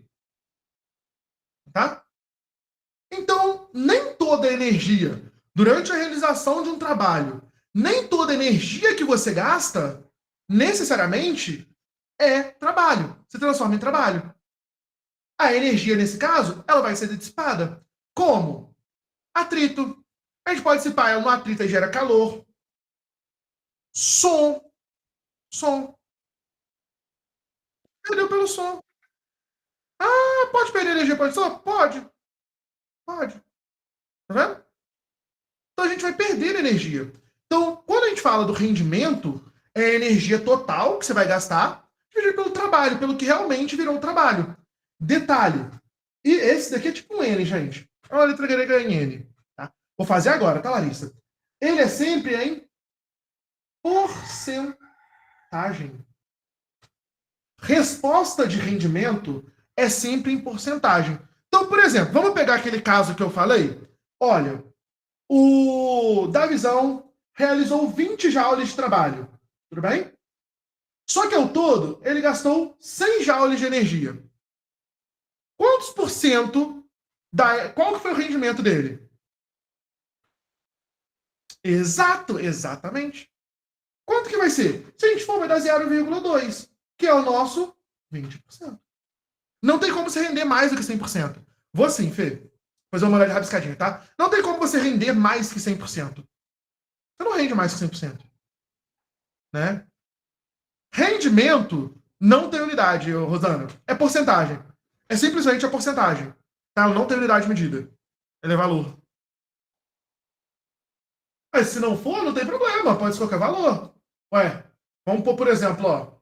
Speaker 1: Tá? Então, nem toda energia, durante a realização de um trabalho, nem toda energia que você gasta, necessariamente, é trabalho. Se transforma em trabalho. A energia, nesse caso, ela vai ser dissipada. Como? Atrito. A gente pode dissipar no atrito e gera calor. Som. Som. Perdeu pelo som. Ah, pode perder energia pelo som? Pode. Pode. Tá vendo? Então a gente vai perder energia. Então, quando a gente fala do rendimento, é a energia total que você vai gastar dividido pelo trabalho, pelo que realmente virou um trabalho. Detalhe. E esse daqui é tipo um N, gente. É uma letra grega em N. Tá? Vou fazer agora, tá, Larissa? Ele é sempre em porcentagem. Resposta de rendimento é sempre em porcentagem. Então, por exemplo, vamos pegar aquele caso que eu falei? Olha, o Davizão realizou 20 joules de trabalho. Tudo bem? Só que ao todo, ele gastou 100 joules de energia. Quantos por cento qual que foi o rendimento dele? Exatamente. Quanto que vai ser? Se a gente for, vai dar 0,2, que é o nosso 20%. Não tem como você render mais do que 100%. Vou sim, Fê. Fazer uma olhada rabiscadinha, tá? Não tem como você render mais que 100%. Você não rende mais que 100%. Né? Rendimento não tem unidade, Rosana. É porcentagem. É simplesmente a porcentagem. Tá? Não tem unidade medida. Ele é valor. Mas se não for, não tem problema. Pode ser qualquer valor. Ué, vamos pôr, por exemplo, ó.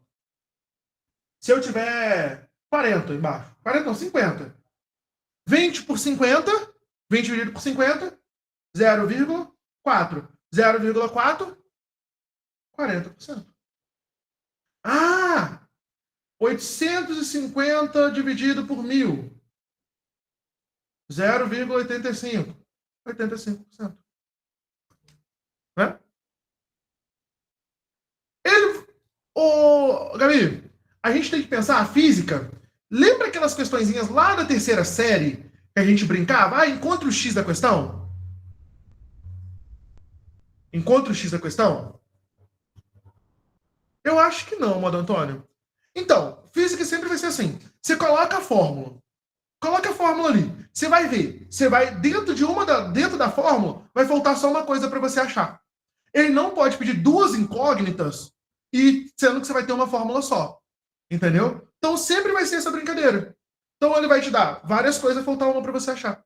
Speaker 1: Se eu tiver 40 embaixo. 40 não, 50. 20 por 50. 20 dividido por 50. 0,4. 0,4. 40%. Ah! 850 dividido por 1000. 0,85. 85%. Né? Gabi, a gente tem que pensar a física. Lembra aquelas questõezinhas lá da terceira série que a gente brincava? Ah, encontre o X da questão. Encontre o X da questão. Eu acho que não, modo Antônio. Então, física sempre vai ser assim. Você coloca a fórmula. Coloca a fórmula ali. Você vai ver. Você vai, dentro da fórmula, vai faltar só uma coisa para você achar. Ele não pode pedir duas incógnitas e sendo que você vai ter uma fórmula só. Entendeu? Então sempre vai ser essa brincadeira. Então ele vai te dar várias coisas, faltar uma para você achar.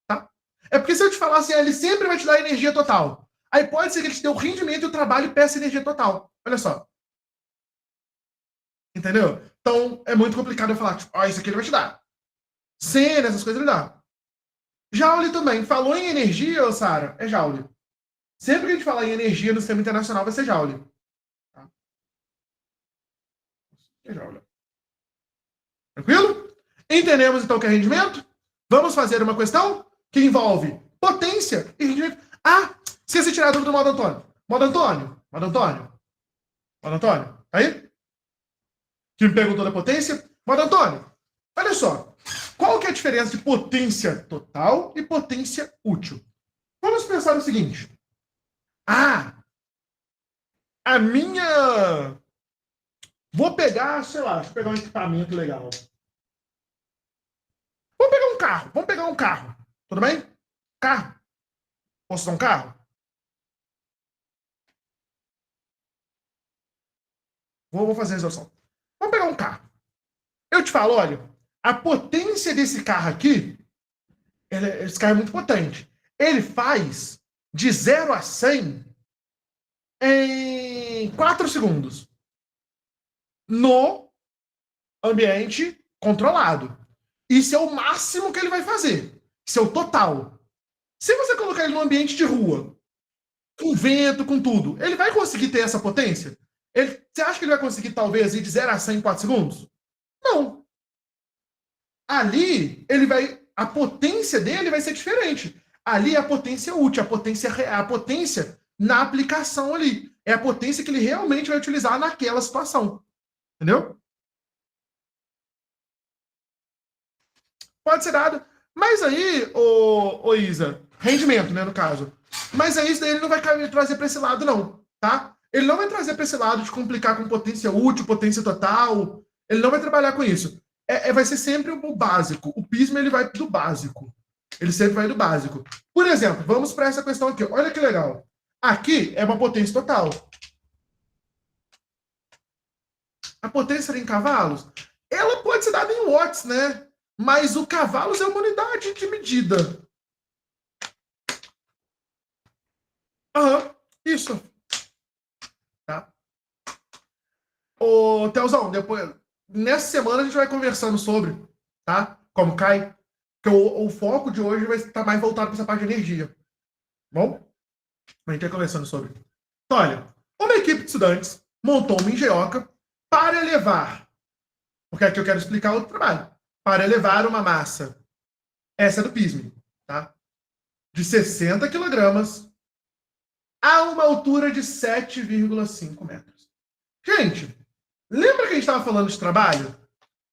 Speaker 1: Tá? É porque se eu te falar assim, ele sempre vai te dar energia total. Aí pode ser que ele te dê o rendimento e o trabalho e peça energia total. Olha só. Entendeu? Então é muito complicado eu falar, tipo, isso aqui ele vai te dar. Cena, essas coisas ele dá. Joule também. Falou em energia, Sara, é Joule. Sempre que a gente falar em energia no sistema internacional, vai ser Joule. Tá? É Joule. Tranquilo? Entendemos então o que é rendimento? Vamos fazer uma questão que envolve potência e rendimento. Ah, esqueci de tirar a dúvida do modo Antônio. Modo Antônio. Modo Antônio. Modo Antônio. Tá aí? Que me perguntou da potência. Modo Antônio. Olha só. Qual que é a diferença de potência total e potência útil? Vamos pensar o seguinte. A minha... Vou pegar, sei lá, deixa eu pegar um equipamento legal. Vamos pegar um carro. Vamos pegar um carro. Tudo bem? Carro. Posso usar um carro? Vou fazer a resolução. Vamos pegar um carro. Eu te falo, olha, a potência desse carro aqui, esse carro é muito potente. Ele faz de 0 a 100 em 4 segundos. No ambiente controlado. Isso é o máximo que ele vai fazer. Isso é o total. Se você colocar ele num ambiente de rua, com vento, com tudo, ele vai conseguir ter essa potência? Você acha que ele vai conseguir, talvez, ir de 0 a 100 em 4 segundos? Não. Ali, ele vai. A potência dele vai ser diferente. Ali é a potência útil, a potência na aplicação ali. É a potência que ele realmente vai utilizar naquela situação. Entendeu? Pode ser dado. Mas aí, ô Isa, rendimento, né, no caso. Mas aí isso daí ele não vai trazer para esse lado, não, tá? Ele não vai trazer para esse lado de complicar com potência útil, potência total. Ele não vai trabalhar com isso. Vai ser sempre o básico. O pismo ele vai do básico. Ele sempre vai do básico. Por exemplo, vamos para essa questão aqui. Olha que legal. Aqui é uma potência total. A potência em cavalos, ela pode ser dada em watts, né? Mas o cavalos é uma unidade de medida. Aham, isso. Tá? Ô, Telzão, depois, nessa semana a gente vai conversando sobre, tá? Como cai. Porque o foco de hoje vai estar mais voltado para essa parte de energia. Bom? A gente vai conversando sobre. Então, olha, uma equipe de estudantes montou uma engenhoca para levar, porque aqui eu quero explicar outro trabalho, para levar uma massa, essa é do PISM, tá? De 60 quilogramas a uma altura de 7,5 metros. Gente, lembra que a gente estava falando de trabalho?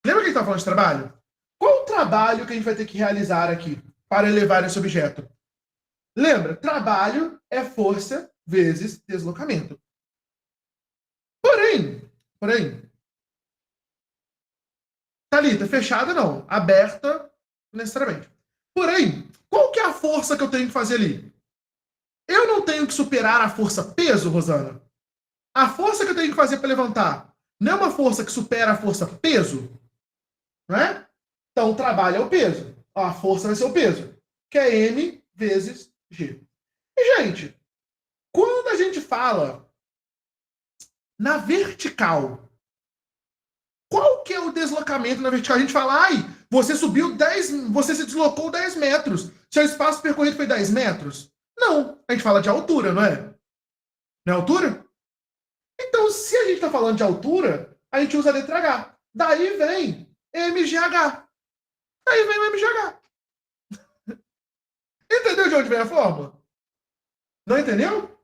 Speaker 1: Lembra que a gente estava falando de trabalho? Qual o trabalho que a gente vai ter que realizar aqui para elevar esse objeto? Lembra? Trabalho é força vezes deslocamento. Porém, Thalita, fechada não, aberta necessariamente. Porém, qual que é a força que eu tenho que fazer ali? Eu não tenho que superar a força peso, Rosana? A força que eu tenho que fazer para levantar não é uma força que supera a força peso? Não é? Então, o trabalho é o peso. A força vai ser o peso, que é M vezes G. E, gente, quando a gente fala na vertical, qual que é o deslocamento na vertical? A gente fala, você subiu 10, você se deslocou 10 metros. Seu espaço percorrido foi 10 metros? Não. A gente fala de altura, não é? Não é altura? Então, se a gente está falando de altura, a gente usa a letra H. Daí vem MGH. Daí vem o MGH. Entendeu de onde vem a fórmula? Não entendeu?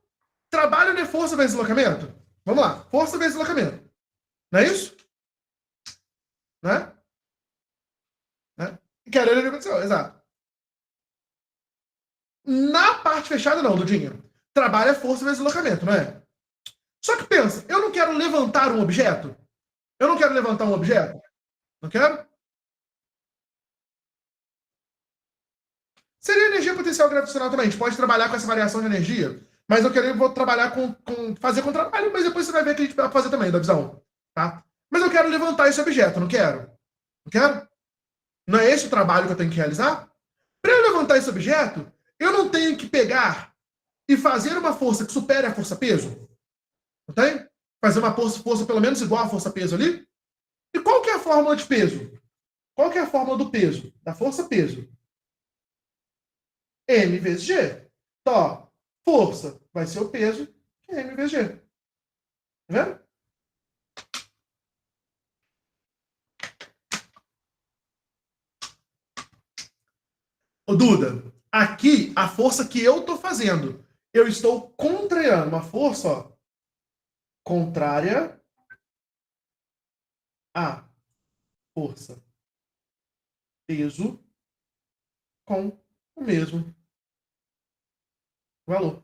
Speaker 1: Trabalho de força vezes deslocamento? Vamos lá. Força vezes deslocamento. Não é isso? Né? Querendo ele aconteceu, exato. Na parte fechada, não, Dudinha. Trabalho é força vezes deslocamento, não é? Só que pensa, eu não quero levantar um objeto? Eu não quero levantar um objeto? Não quero? Seria energia potencial gravitacional também. A gente pode trabalhar com essa variação de energia, mas vou trabalhar fazer com trabalho, mas depois você vai ver que a gente vai fazer também, da visão. Tá? Mas eu quero levantar esse objeto, não quero? Não quero? Não é esse o trabalho que eu tenho que realizar? Para eu levantar esse objeto, eu não tenho que pegar e fazer uma força que supere a força-peso? Não tem? Fazer uma força pelo menos igual à força-peso ali? E qual que é a fórmula de peso? Qual que é a fórmula do peso? Da força-peso? M vezes G. Então, ó, força vai ser o peso que é M vezes G. Tá vendo? Ô, Duda, aqui a força que eu estou fazendo, eu estou contrariando uma força, ó, contrária à força peso com o mesmo valor.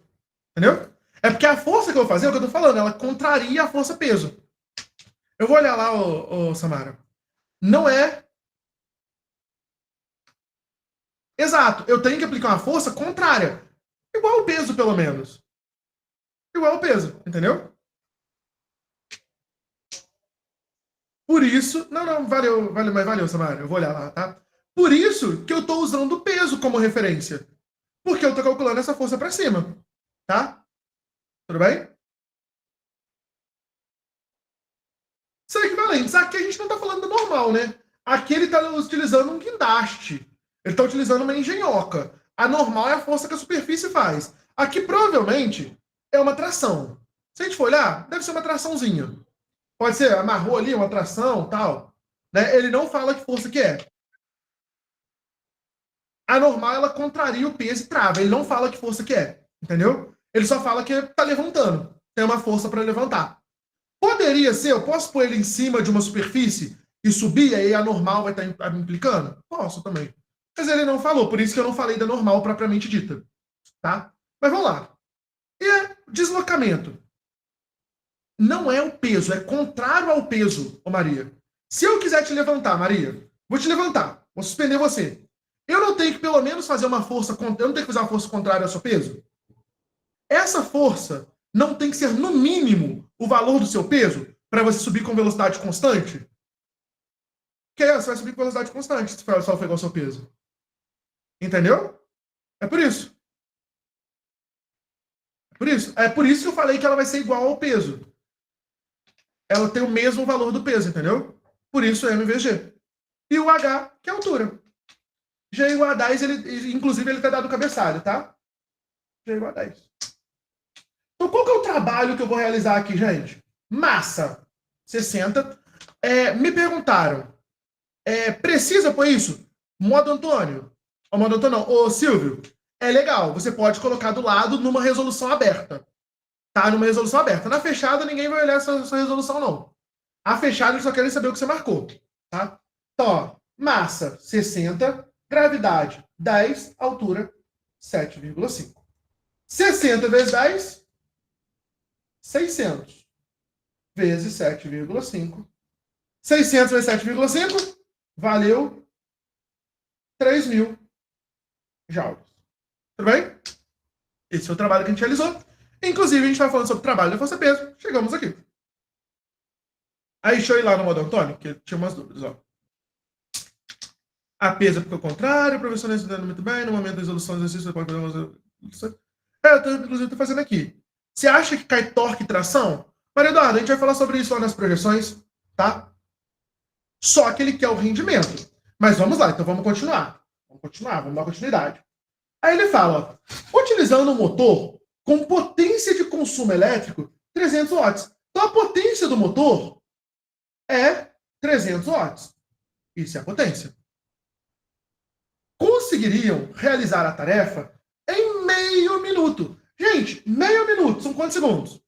Speaker 1: Entendeu? É porque a força que eu vou fazer, é o que eu tô falando, ela contraria a força peso. Eu vou olhar lá, Samara. Não é. Exato. Eu tenho que aplicar uma força contrária. Igual ao peso, pelo menos. Igual ao peso, entendeu? Por isso. Não, não, valeu, Samara. Eu vou olhar lá, tá? Por isso que eu tô usando o peso como referência. Porque eu tô calculando essa força para cima. Tá? Tudo bem? São equivalentes. Aqui a gente não tá falando do normal, né? Aqui ele tá utilizando um guindaste. Ele tá utilizando uma engenhoca. A normal é a força que a superfície faz. Aqui provavelmente é uma tração. Se a gente for olhar, deve ser uma traçãozinha. Pode ser, amarrou ali uma tração, tal. Né? Ele não fala que força que é. A normal, ela contraria o peso e trava. Ele não fala que força que é. Entendeu? Ele só fala que tá levantando. Tem uma força para levantar. Poderia ser, eu posso pôr ele em cima de uma superfície e subir, aí a normal vai estar implicando? Posso também. Mas ele não falou, por isso que eu não falei da normal propriamente dita. Tá? Mas vamos lá. E deslocamento? Não é o peso, é contrário ao peso, ô Maria. Se eu quiser te levantar, Maria, vou te levantar, vou suspender você. Eu não tenho que pelo menos fazer uma força, eu não tenho que fazer uma força contrária ao seu peso? Essa força não tem que ser, no mínimo, o valor do seu peso para você subir com velocidade constante? Porque você vai subir com velocidade constante se só for igual ao seu peso. Entendeu? É por isso. É por isso que eu falei que ela vai ser igual ao peso. Ela tem o mesmo valor do peso, entendeu? Por isso é MVG. E o H, que é a altura. G igual a 10, inclusive ele tá dado cabeçalho, tá? G igual a 10. Então qual que é o trabalho que eu vou realizar aqui, gente? Massa, 60. Me perguntaram, precisa por isso? Modo Antônio. Ou modo Antônio não. Ô, Silvio, é legal. Você pode colocar do lado numa resolução aberta. Tá? Numa resolução aberta. Na fechada, ninguém vai olhar essa resolução, não. A fechada, eles só querem saber o que você marcou. Tá? Então, ó, massa, 60. Gravidade, 10. Altura, 7,5. 60 vezes 10, 600. Vezes 7,5. 600 vezes 7,5, valeu 3.000 joules. Tudo bem? Esse foi o trabalho que a gente realizou. Inclusive, a gente está falando sobre o trabalho da força-peso. Chegamos aqui. Aí, deixa eu ir lá no modo Antônio, que tinha umas dúvidas. Ó. A peso é porque é o contrário, o professor não está entendendo muito bem. No momento da resolução do exercício, você pode fazer inclusive, estou fazendo aqui. Você acha que cai torque e tração? Maria Eduarda, a gente vai falar sobre isso lá nas projeções, tá? Só que ele quer o rendimento. Mas vamos lá, então vamos continuar. Vamos dar continuidade. Aí ele fala, utilizando um motor com potência de consumo elétrico 300 watts. Então a potência do motor é 300 watts. Isso é a potência. Conseguiriam realizar a tarefa em meio minuto. Gente, meio minuto, são quantos segundos?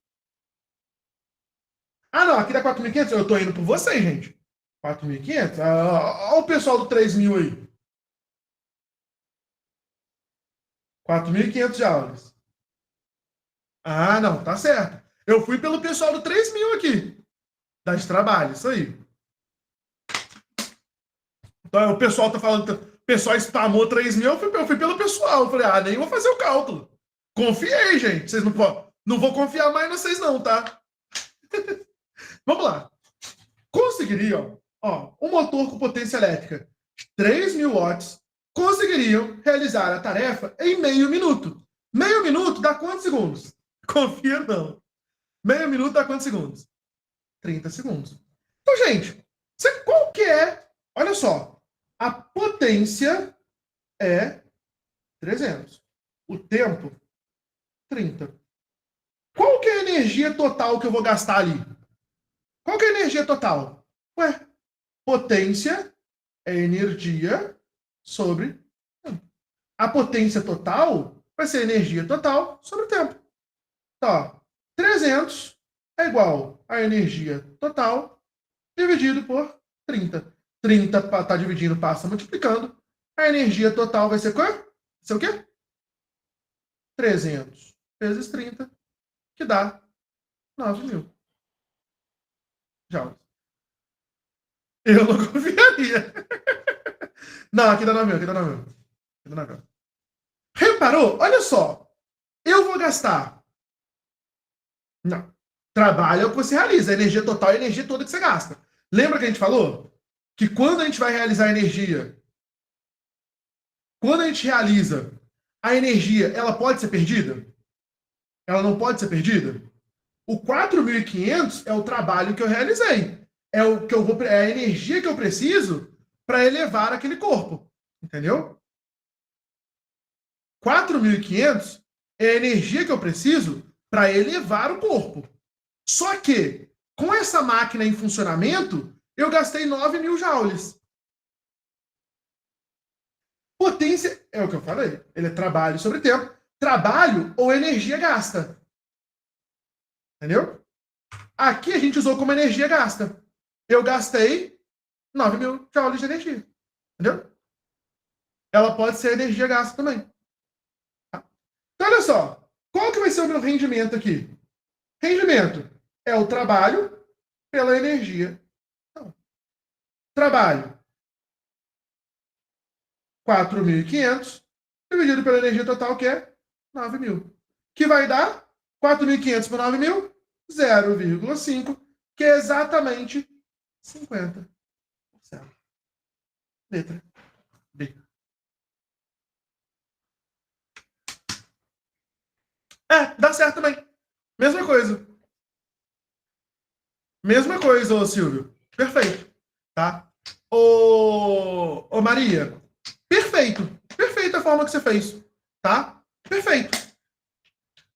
Speaker 1: Ah, não, aqui dá 4.500, eu tô indo por vocês, gente. 4.500? Olha o pessoal do 3.000 aí. 4.500 joules. Ah, não, tá certo. Eu fui pelo pessoal do 3.000 aqui. Dá de trabalho, isso aí. Então, o pessoal tá falando, o pessoal spamou 3.000, eu fui pelo pessoal. Eu falei, nem vou fazer o cálculo. Confiei, gente. Vocês não vou confiar mais em vocês não, tá? Vamos lá. Conseguiriam, um motor com potência elétrica de 3.000 watts, conseguiriam realizar a tarefa em meio minuto. Meio minuto dá quantos segundos? Confia não. Meio minuto dá quantos segundos? 30 segundos. Então, gente, qual que é? Olha só. A potência é 300. O tempo, 30. Qual que é a energia total que eu vou gastar ali? Qual que é a energia total? Ué, potência é energia sobre tempo. A potência total vai ser energia total sobre o tempo. Então, 300 é igual a energia total dividido por 30. 30 está dividindo, passa multiplicando. A energia total vai ser quanto? Vai ser o quê? 300 vezes 30, que dá 9.000 joules. Eu não confiaria. Não, aqui dá 9.000, aqui dá 9.000. Aqui dá 9.000. Reparou? Olha só. Eu vou gastar. Não. Trabalho é o que você realiza. A energia total é a energia toda que você gasta. Lembra que a gente falou? Que quando a gente vai realizar a energia, quando a gente realiza a energia, ela pode ser perdida? Ela não pode ser perdida? O 4.500 é o trabalho que eu realizei. É a energia que eu preciso para elevar aquele corpo. Entendeu? 4.500 é a energia que eu preciso para elevar o corpo. Só que, com essa máquina em funcionamento, eu gastei 9.000 joules. Potência, é o que eu falei, ele é trabalho sobre tempo. Trabalho ou energia gasta. Entendeu? Aqui a gente usou como energia gasta. Eu gastei 9.000 joules de energia. Entendeu? Ela pode ser energia gasta também. Tá? Então, olha só. Qual que vai ser o meu rendimento aqui? Rendimento é o trabalho pela energia. Então, trabalho 4.500 dividido pela energia total, que é 9.000. Que vai dar 4.500 por 9.000, 0,5, que é exatamente 50%. Letra B. Dá certo também. Mesma coisa. Mesma coisa, ô Silvio. Perfeito. Tá? Ô Maria. Perfeito. Perfeita a forma que você fez. Tá? Perfeito.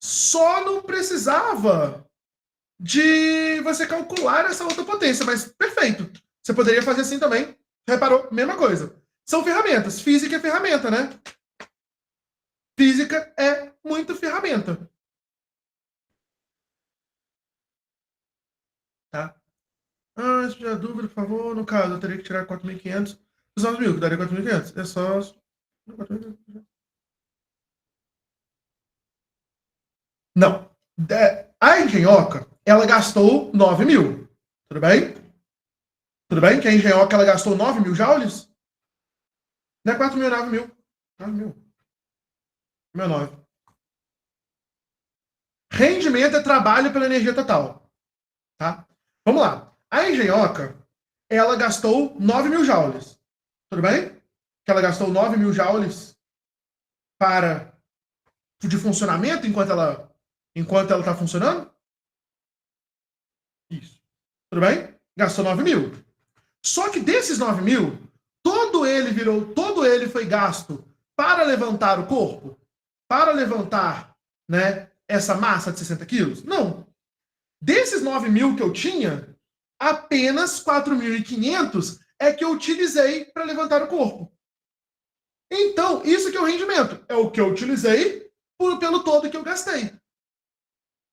Speaker 1: Só não precisava de você calcular essa outra potência, mas perfeito. Você poderia fazer assim também. Reparou? Mesma coisa. São ferramentas. Física é ferramenta, né? Física é muito ferramenta. Tá? Se tiver dúvida, por favor, no caso, eu teria que tirar 4.500 dos 9.000, que daria 4.500. É só... Não. A engenhoca, ela gastou 9.000. Tudo bem? Tudo bem? Que a engenhoca, ela gastou 9.000 joules? Não é 4.000, 9.000. 9.000. 9. Rendimento é trabalho pela energia total. Tá? Vamos lá. A engenhoca, ela gastou 9.000 joules. Tudo bem? Que ela gastou 9.000 joules de funcionamento enquanto ela está funcionando? Isso. Tudo bem? Gastou 9.000. Só que desses 9.000, todo ele foi gasto para levantar o corpo? Para levantar, né, essa massa de 60 quilos? Não. Desses 9.000 que eu tinha, apenas 4.500 é que eu utilizei para levantar o corpo. Então, isso que é o rendimento. É o que eu utilizei pelo todo que eu gastei.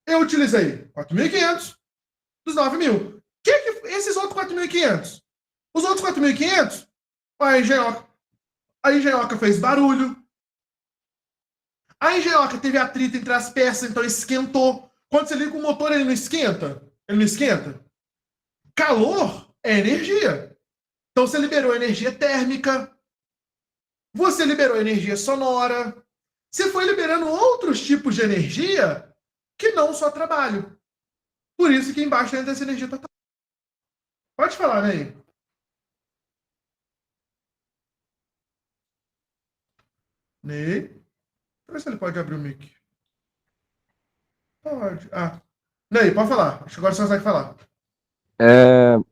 Speaker 1: Eu utilizei 4.500 dos 9.000. Esses outros 4.500? Os outros 4.500, a engenhoca fez barulho. A engenhoca teve atrito entre as peças, então esquentou. Quando você liga o motor, ele não esquenta? Ele não esquenta? Calor é energia. Então você liberou energia térmica, você liberou energia sonora, você foi liberando outros tipos de energia que não só trabalho. Por isso que embaixo entra essa energia total. Pode falar, Ney. Ney? Deixa eu ver se ele pode abrir o mic. Pode. Ah. Ney, pode falar. Acho que agora você consegue falar.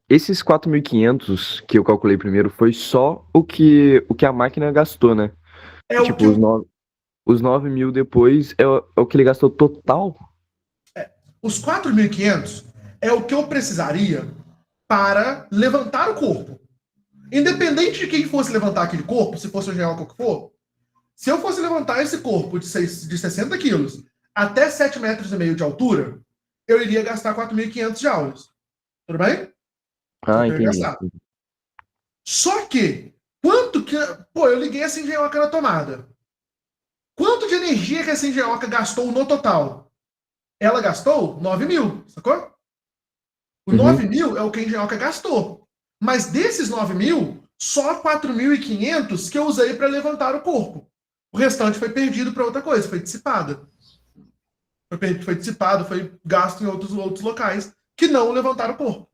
Speaker 2: Esses 4.500 que eu calculei primeiro foi só o que a máquina gastou, né?
Speaker 1: É o que
Speaker 2: Tipo,
Speaker 1: eu,
Speaker 2: os 9.000 depois é o que ele gastou total?
Speaker 1: os 4.500 é o que eu precisaria para levantar o corpo. Independente de quem fosse levantar aquele corpo, se fosse o geral qual que for, se eu fosse levantar esse corpo de 60 quilos até 7,5 metros de altura, eu iria gastar 4.500 joules. Tudo bem?
Speaker 2: Ah,
Speaker 1: Eu ia
Speaker 2: entendi.
Speaker 1: gastar. Só que, quanto que. Pô, eu liguei essa engenhoca na tomada. Quanto de energia que essa engenhoca gastou no total? Ela gastou 9.000, sacou? O
Speaker 2: Uhum,
Speaker 1: 9.000 é o que a engenhoca gastou. Mas desses 9.000, só 4.500 que eu usei para levantar o corpo. O restante foi perdido para outra coisa, foi dissipado. Foi dissipado, foi gasto em outros locais que não levantaram o corpo.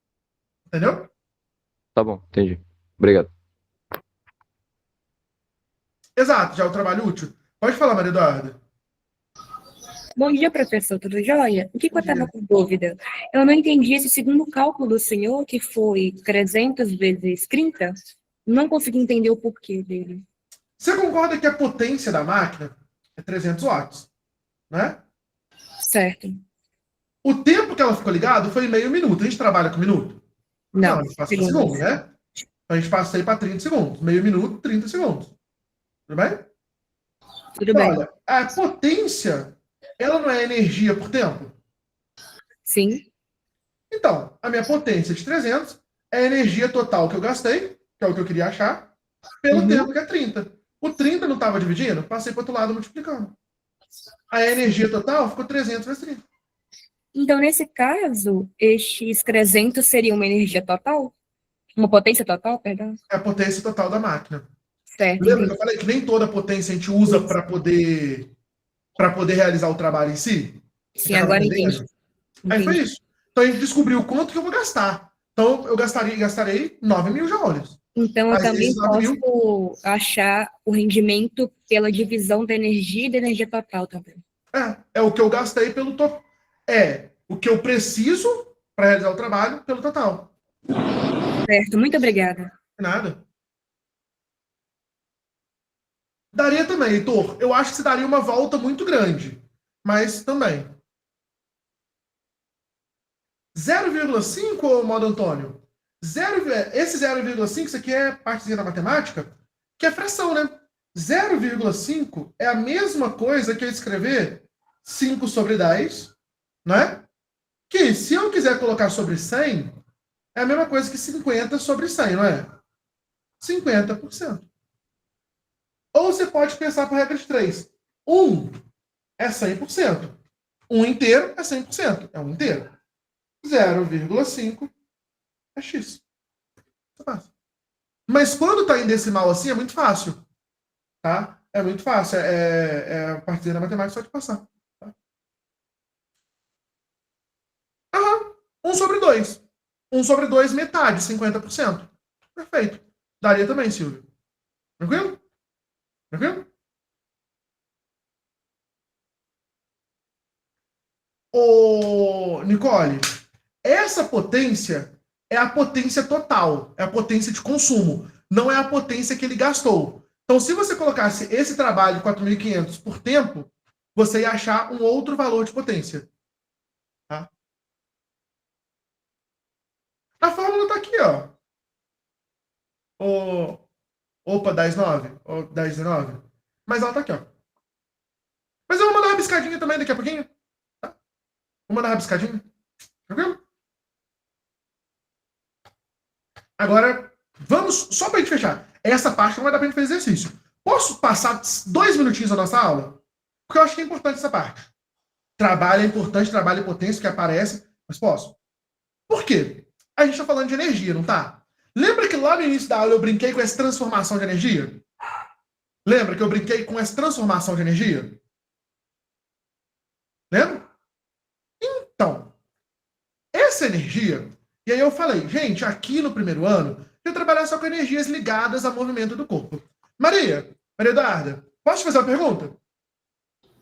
Speaker 1: Entendeu?
Speaker 2: tá bom, entendi. Obrigado.
Speaker 1: Exato, já é o trabalho útil. Pode falar, Maria Eduarda.
Speaker 3: Bom dia, professor, tudo jóia? O que
Speaker 1: Bom
Speaker 3: eu estava
Speaker 1: dia.
Speaker 3: com dúvida? Eu não entendi esse segundo cálculo do senhor, que foi 300 vezes 30. Não consegui entender o porquê dele.
Speaker 1: Você concorda que a potência da máquina é 300 watts, né?
Speaker 3: Certo.
Speaker 1: O tempo que ela ficou ligada foi meio minuto. A gente trabalha com minuto? Não,
Speaker 3: Não,
Speaker 1: a gente passa para
Speaker 3: segundos.
Speaker 1: segundo, né? A gente passa aí para 30 segundos. Meio minuto, 30 segundos. Tudo bem?
Speaker 3: Tudo
Speaker 1: Então,
Speaker 3: bem.
Speaker 1: olha, a potência, ela não é energia por tempo?
Speaker 3: Sim.
Speaker 1: Então, a minha potência de 300 é a energia total que eu gastei, que é o que eu queria achar, pelo
Speaker 3: Uhum.
Speaker 1: tempo que é 30. O 30 não estava dividindo? Passei para o outro lado multiplicando. A energia total ficou 300 vezes 30.
Speaker 3: Então, nesse caso, estes 300 seria uma energia total? Uma potência total, perdão?
Speaker 1: É a potência total da máquina.
Speaker 3: Certo,
Speaker 1: Lembra que
Speaker 3: entendi.
Speaker 1: eu falei que nem toda potência a gente usa para poder realizar o trabalho em si? A gente
Speaker 3: Sim,
Speaker 1: acaba
Speaker 3: agora entendi.
Speaker 1: perdendo. Aí foi
Speaker 3: Entendi.
Speaker 1: isso. Então a gente descobriu quanto que eu vou gastar. Então eu gastarei 9.000 joules.
Speaker 3: Então, eu
Speaker 1: Mas
Speaker 3: também
Speaker 1: esses 9.000
Speaker 3: posso achar o rendimento pela divisão da energia e da energia total também.
Speaker 1: é o que eu gastei pelo total. É o que eu preciso para realizar o trabalho pelo total.
Speaker 3: Certo, muito obrigada.
Speaker 1: Nada. Daria também, Heitor. Eu acho que se daria uma volta muito grande. Mas também. 0,5, modo Antônio? Esse 0,5, isso aqui é partezinha da matemática, que é fração, né? 0,5 é a mesma coisa que eu escrever 5 sobre 10, né? Que se eu quiser colocar sobre 100, é a mesma coisa que 50 sobre 100, não é? 50%. Ou você pode pensar por regra de 3. 1 é 100%. 1 inteiro é 100%. É 1 inteiro. 0,5 é x. Mas quando está em decimal assim, é muito fácil. Tá? É muito fácil. A partir da matemática só de passar. Tá? Aham. 1 sobre 2. 1 sobre 2, metade, 50%. Perfeito. Daria também, Silvio. Tranquilo? Tranquilo? Ô, Nicole, essa potência é a potência total, é a potência de consumo, não é a potência que ele gastou. Então, se você colocasse esse trabalho de 4.500 por tempo, você ia achar um outro valor de potência. Tá? A fórmula está aqui, ó. Opa, 10,9. Ou 10,19. Mas ela está aqui, ó. Mas eu vou mandar uma rabiscadinha também daqui a pouquinho. Tá? Vou mandar uma rabiscadinha. Tranquilo? Agora, vamos, só para a gente fechar. Essa parte não vai dar para a gente fazer exercício. Posso passar 2 minutinhos da nossa aula? Porque eu acho que é importante essa parte. Trabalho é importante, trabalho e potência que aparece, mas posso. Por quê? A gente está falando de energia, não tá? Lembra que lá no início da aula eu brinquei com essa transformação de energia? Lembra que eu brinquei com essa transformação de energia? Lembra? Então, essa energia, e aí eu falei, gente, aqui no primeiro ano, eu trabalhar só com energias ligadas ao movimento do corpo. Maria Eduarda, posso te fazer uma pergunta?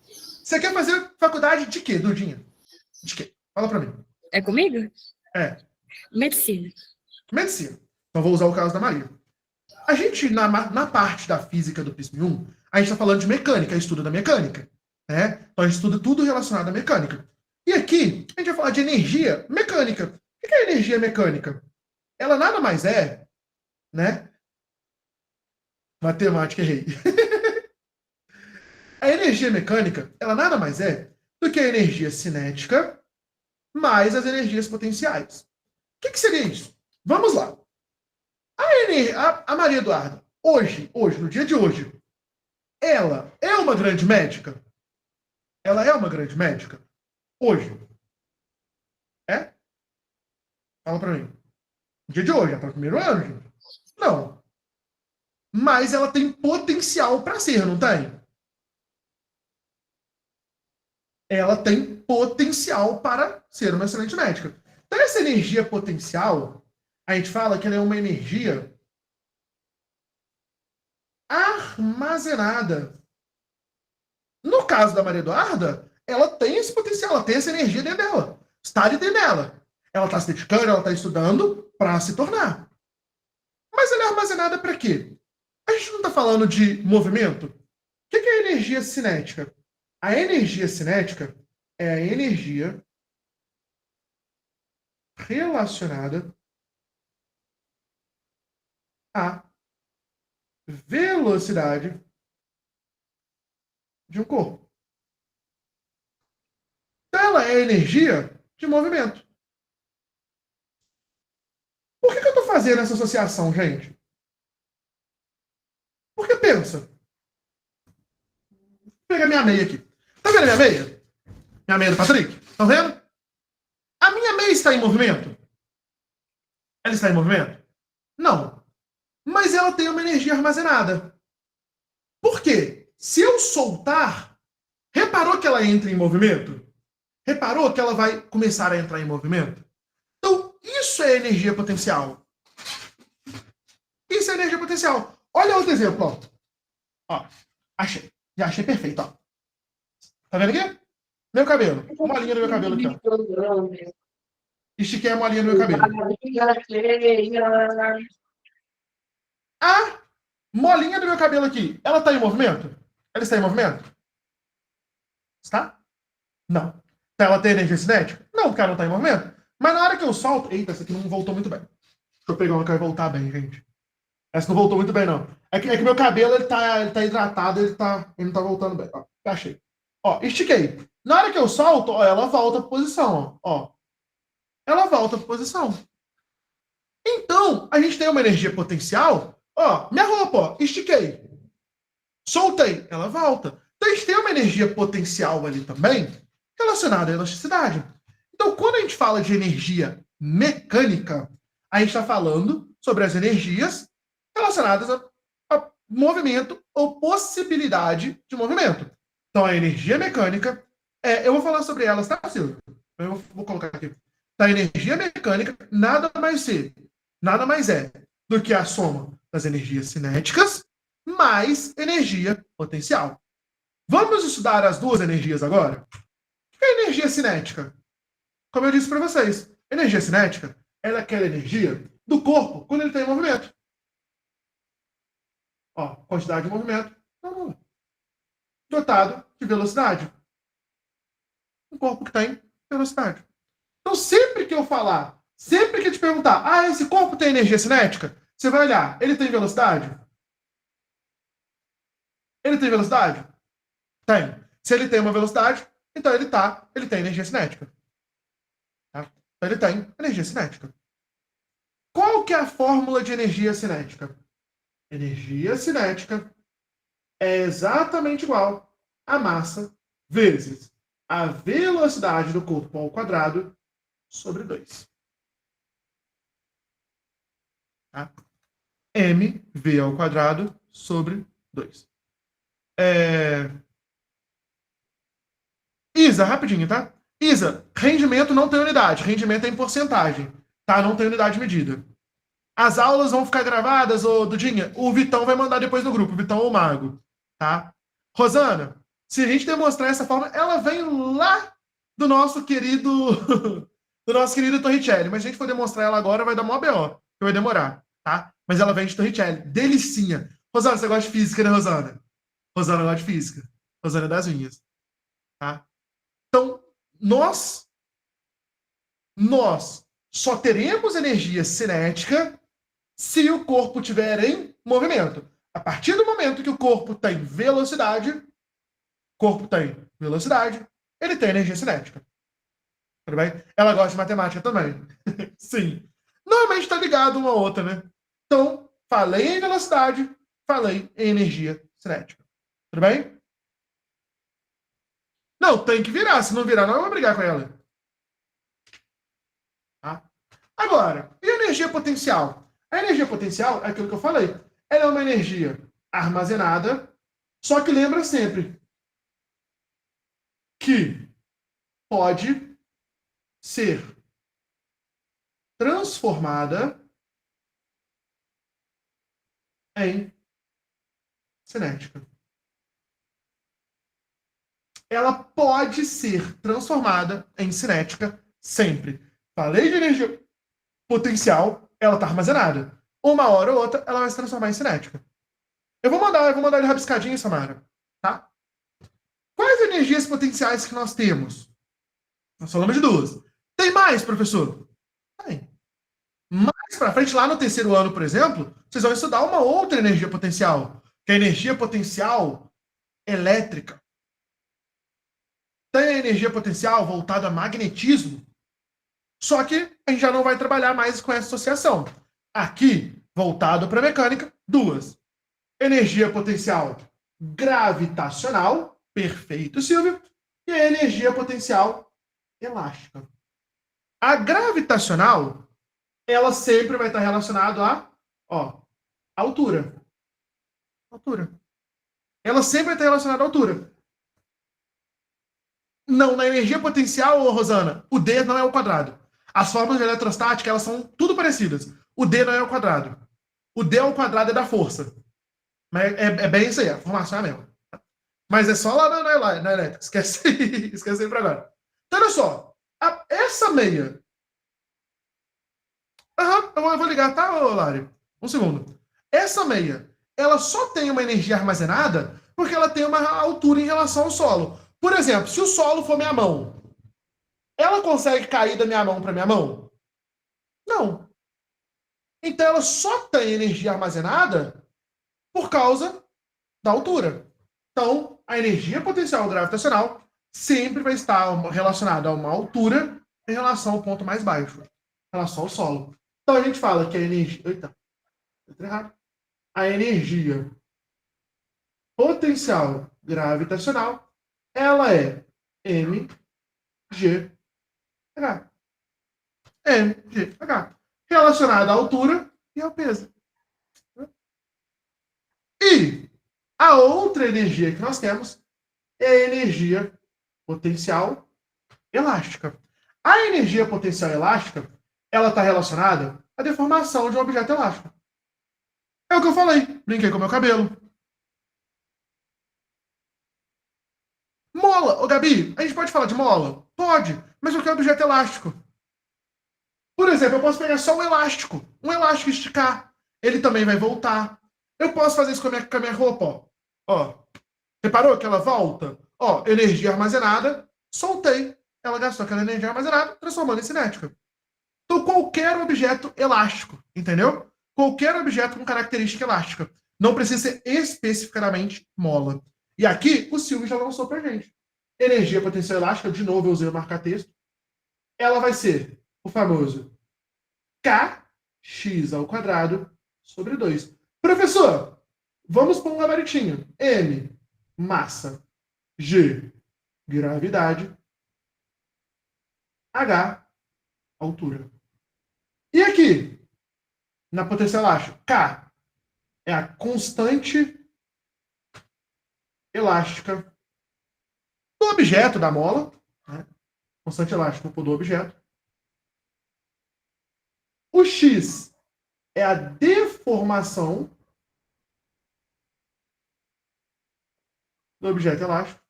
Speaker 1: Você quer fazer faculdade de quê, Dudinha? De quê? Fala pra mim.
Speaker 3: É comigo?
Speaker 1: É.
Speaker 3: Medicina.
Speaker 1: Medicina. Então vou usar o caso da Maria. A gente, na parte da física do PISM-1, a gente está falando de mecânica, estudo da mecânica. Né? Então a gente estuda tudo relacionado à mecânica. E aqui, a gente vai falar de energia mecânica. O que é energia mecânica? Ela nada mais é, né? Matemática, errei. A energia mecânica, ela nada mais é do que a energia cinética mais as energias potenciais. O que seria isso? Vamos lá. A Maria Eduarda, hoje, no dia de hoje, ela é uma grande médica? Ela é uma grande médica? Hoje. É? Fala pra mim. No dia de hoje, ela tá no primeiro ano, gente? Não. Mas ela tem potencial para ser, não tem? Ela tem potencial para ser uma excelente médica. Então, essa energia potencial, a gente fala que ela é uma energia armazenada. No caso da Maria Eduarda, ela tem esse potencial, ela tem essa energia dentro dela. Está ali dentro dela. Ela está se dedicando, ela está estudando para se tornar. Mas ela é armazenada para quê? A gente não está falando de movimento? O que é a energia cinética? A energia cinética é a energia relacionada à velocidade de um corpo. Então, ela é energia de movimento. Por que eu estou fazendo essa associação, gente? Porque pensa. Vou pegar minha meia aqui. Tá vendo a minha meia? Minha meia do Patrick? Estão vendo? A minha meia está em movimento? Ela está em movimento? Não. Mas ela tem uma energia armazenada. Por quê? Se eu soltar, reparou que ela entra em movimento? Reparou que ela vai começar a entrar em movimento? Então, isso é energia potencial. Isso é energia potencial. Olha outro exemplo, ó. Achei. Já achei perfeito, ó. Tá vendo aqui? Meu cabelo. Molinha do meu cabelo aqui, ó. Estiquei a molinha do meu cabelo. A molinha do meu cabelo aqui, ela tá em movimento? Ela está em movimento? Está? Não. Então ela tem energia cinética? Não, porque ela não tá em movimento. Mas na hora que eu solto... Eita, essa aqui não voltou muito bem. Deixa eu pegar uma que vai voltar bem, gente. Essa não voltou muito bem, não. É que meu cabelo, ele tá hidratado, ele não tá voltando bem. Ó, achei. Ó, estiquei. Na hora que eu solto, ó, ela volta pra posição, ó. Ela volta pra posição. Então, a gente tem uma energia potencial, ó, minha roupa, ó, estiquei. Soltei, ela volta. Então, a gente tem uma energia potencial ali também, relacionada à elasticidade. Então, quando a gente fala de energia mecânica, a gente está falando sobre as energias relacionadas a movimento ou possibilidade de movimento. Então, a energia mecânica, eu vou falar sobre elas, tá, Silvio? Eu vou colocar aqui. Então, a energia mecânica nada mais é do que a soma das energias cinéticas mais energia potencial. Vamos estudar as duas energias agora? O que é energia cinética? Como eu disse para vocês, energia cinética ela é aquela energia do corpo quando ele está em movimento. Ó, quantidade de movimento dotado de velocidade. Um corpo que tem velocidade. Então, sempre que eu falar, sempre que eu te perguntar, esse corpo tem energia cinética? Você vai olhar, ele tem velocidade? Ele tem velocidade? Tem. Se ele tem uma velocidade, então ele tem energia cinética. Tá? Então, ele tem energia cinética. Qual que é a fórmula de energia cinética? Energia cinética é exatamente igual a massa vezes a velocidade do corpo ao quadrado sobre 2. Tá? mv ao quadrado sobre 2. Isa, rapidinho, tá? Isa, rendimento não tem unidade. Rendimento é em porcentagem. Tá? Não tem unidade medida. As aulas vão ficar gravadas, ô Dudinha? O Vitão vai mandar depois no grupo. O Vitão ou o Mago. Tá? Rosana, se a gente demonstrar essa forma, ela vem lá do nosso querido do nosso querido Torricelli. Mas se a gente for demonstrar ela agora, vai dar mó BO. Que vai demorar, tá? Mas ela vem de Torricelli. Delicinha. Rosana, você gosta de física, né, Rosana? Rosana gosta de física. Rosana é das unhas. Tá? Então, nós só teremos energia cinética se o corpo estiver em movimento. A partir do momento que o corpo tem velocidade, ele tem energia cinética. Tudo bem? Ela gosta de matemática também. Sim. Normalmente está ligado uma a outra, né? Então, falei em velocidade, falei em energia cinética. Tudo bem? Não, tem que virar. Se não virar, não, eu vou brigar com ela. Tá? Agora, e a energia potencial? A energia potencial é aquilo que eu falei. Ela é uma energia armazenada, só que lembra sempre que pode ser transformada em cinética. Ela pode ser transformada em cinética sempre. Falei de energia potencial, ela está armazenada. Uma hora ou outra, ela vai se transformar em cinética. Eu vou mandar de rabiscadinha, Samara. Tá? Quais energias potenciais que nós temos? Nós falamos de duas. Tem mais, professor? Tem. Mais para frente, lá no terceiro ano, por exemplo, vocês vão estudar uma outra energia potencial, que é a energia potencial elétrica. Tem a energia potencial voltada a magnetismo, só que a gente já não vai trabalhar mais com essa associação. Aqui, voltado para mecânica, duas. Energia potencial gravitacional, perfeito, Silvio, e a energia potencial elástica. A gravitacional, ela sempre vai estar relacionada à altura. Ela sempre vai estar relacionada à altura. Não, na energia potencial, Rosana, o D não é o quadrado. As fórmulas de eletrostática, elas são tudo parecidas. O D não é o quadrado. O D ao quadrado é da força. Mas é bem isso aí, a formação é a mesma. Mas é só lá na elétrica. Esquece aí pra agora. Então, olha só. Essa meia. Eu vou ligar, tá, Lari? Um segundo. Essa meia, ela só tem uma energia armazenada porque ela tem uma altura em relação ao solo. Por exemplo, se o solo for minha mão, ela consegue cair da minha mão para minha mão? Não. Então ela só tem energia armazenada por causa da altura. Então, a energia potencial gravitacional sempre vai estar relacionada a uma altura em relação ao ponto mais baixo, em relação ao solo. Então a gente fala que a energia... Eita, errado. A energia potencial gravitacional, ela é mgh. mgh. Relacionada à altura e ao peso. E a outra energia que nós temos é a energia potencial elástica. A energia potencial elástica, ela está relacionada à deformação de um objeto elástico. É o que eu falei. Brinquei com o meu cabelo. Mola. Ô, Gabi, a gente pode falar de mola? Pode. Mas o que é objeto elástico? Por exemplo, eu posso pegar só um elástico esticar. Ele também vai voltar. Eu posso fazer isso com a minha roupa, ó. Reparou que ela volta? Ó, energia armazenada, soltei. Ela gastou aquela energia armazenada, transformando em cinética. Então, qualquer objeto elástico, entendeu? Qualquer objeto com característica elástica. Não precisa ser especificamente mola. E aqui, o Silvio já lançou pra gente. Energia potencial elástica, de novo eu usei o marca-texto. Ela vai ser o famoso kx ao quadrado sobre 2. Professor, vamos para um gabaritinho. M, massa. G, gravidade, H, altura. E aqui, na potência elástica, K é a constante elástica do objeto, da mola, né? Constante elástica do objeto. O X é a deformação do objeto elástico.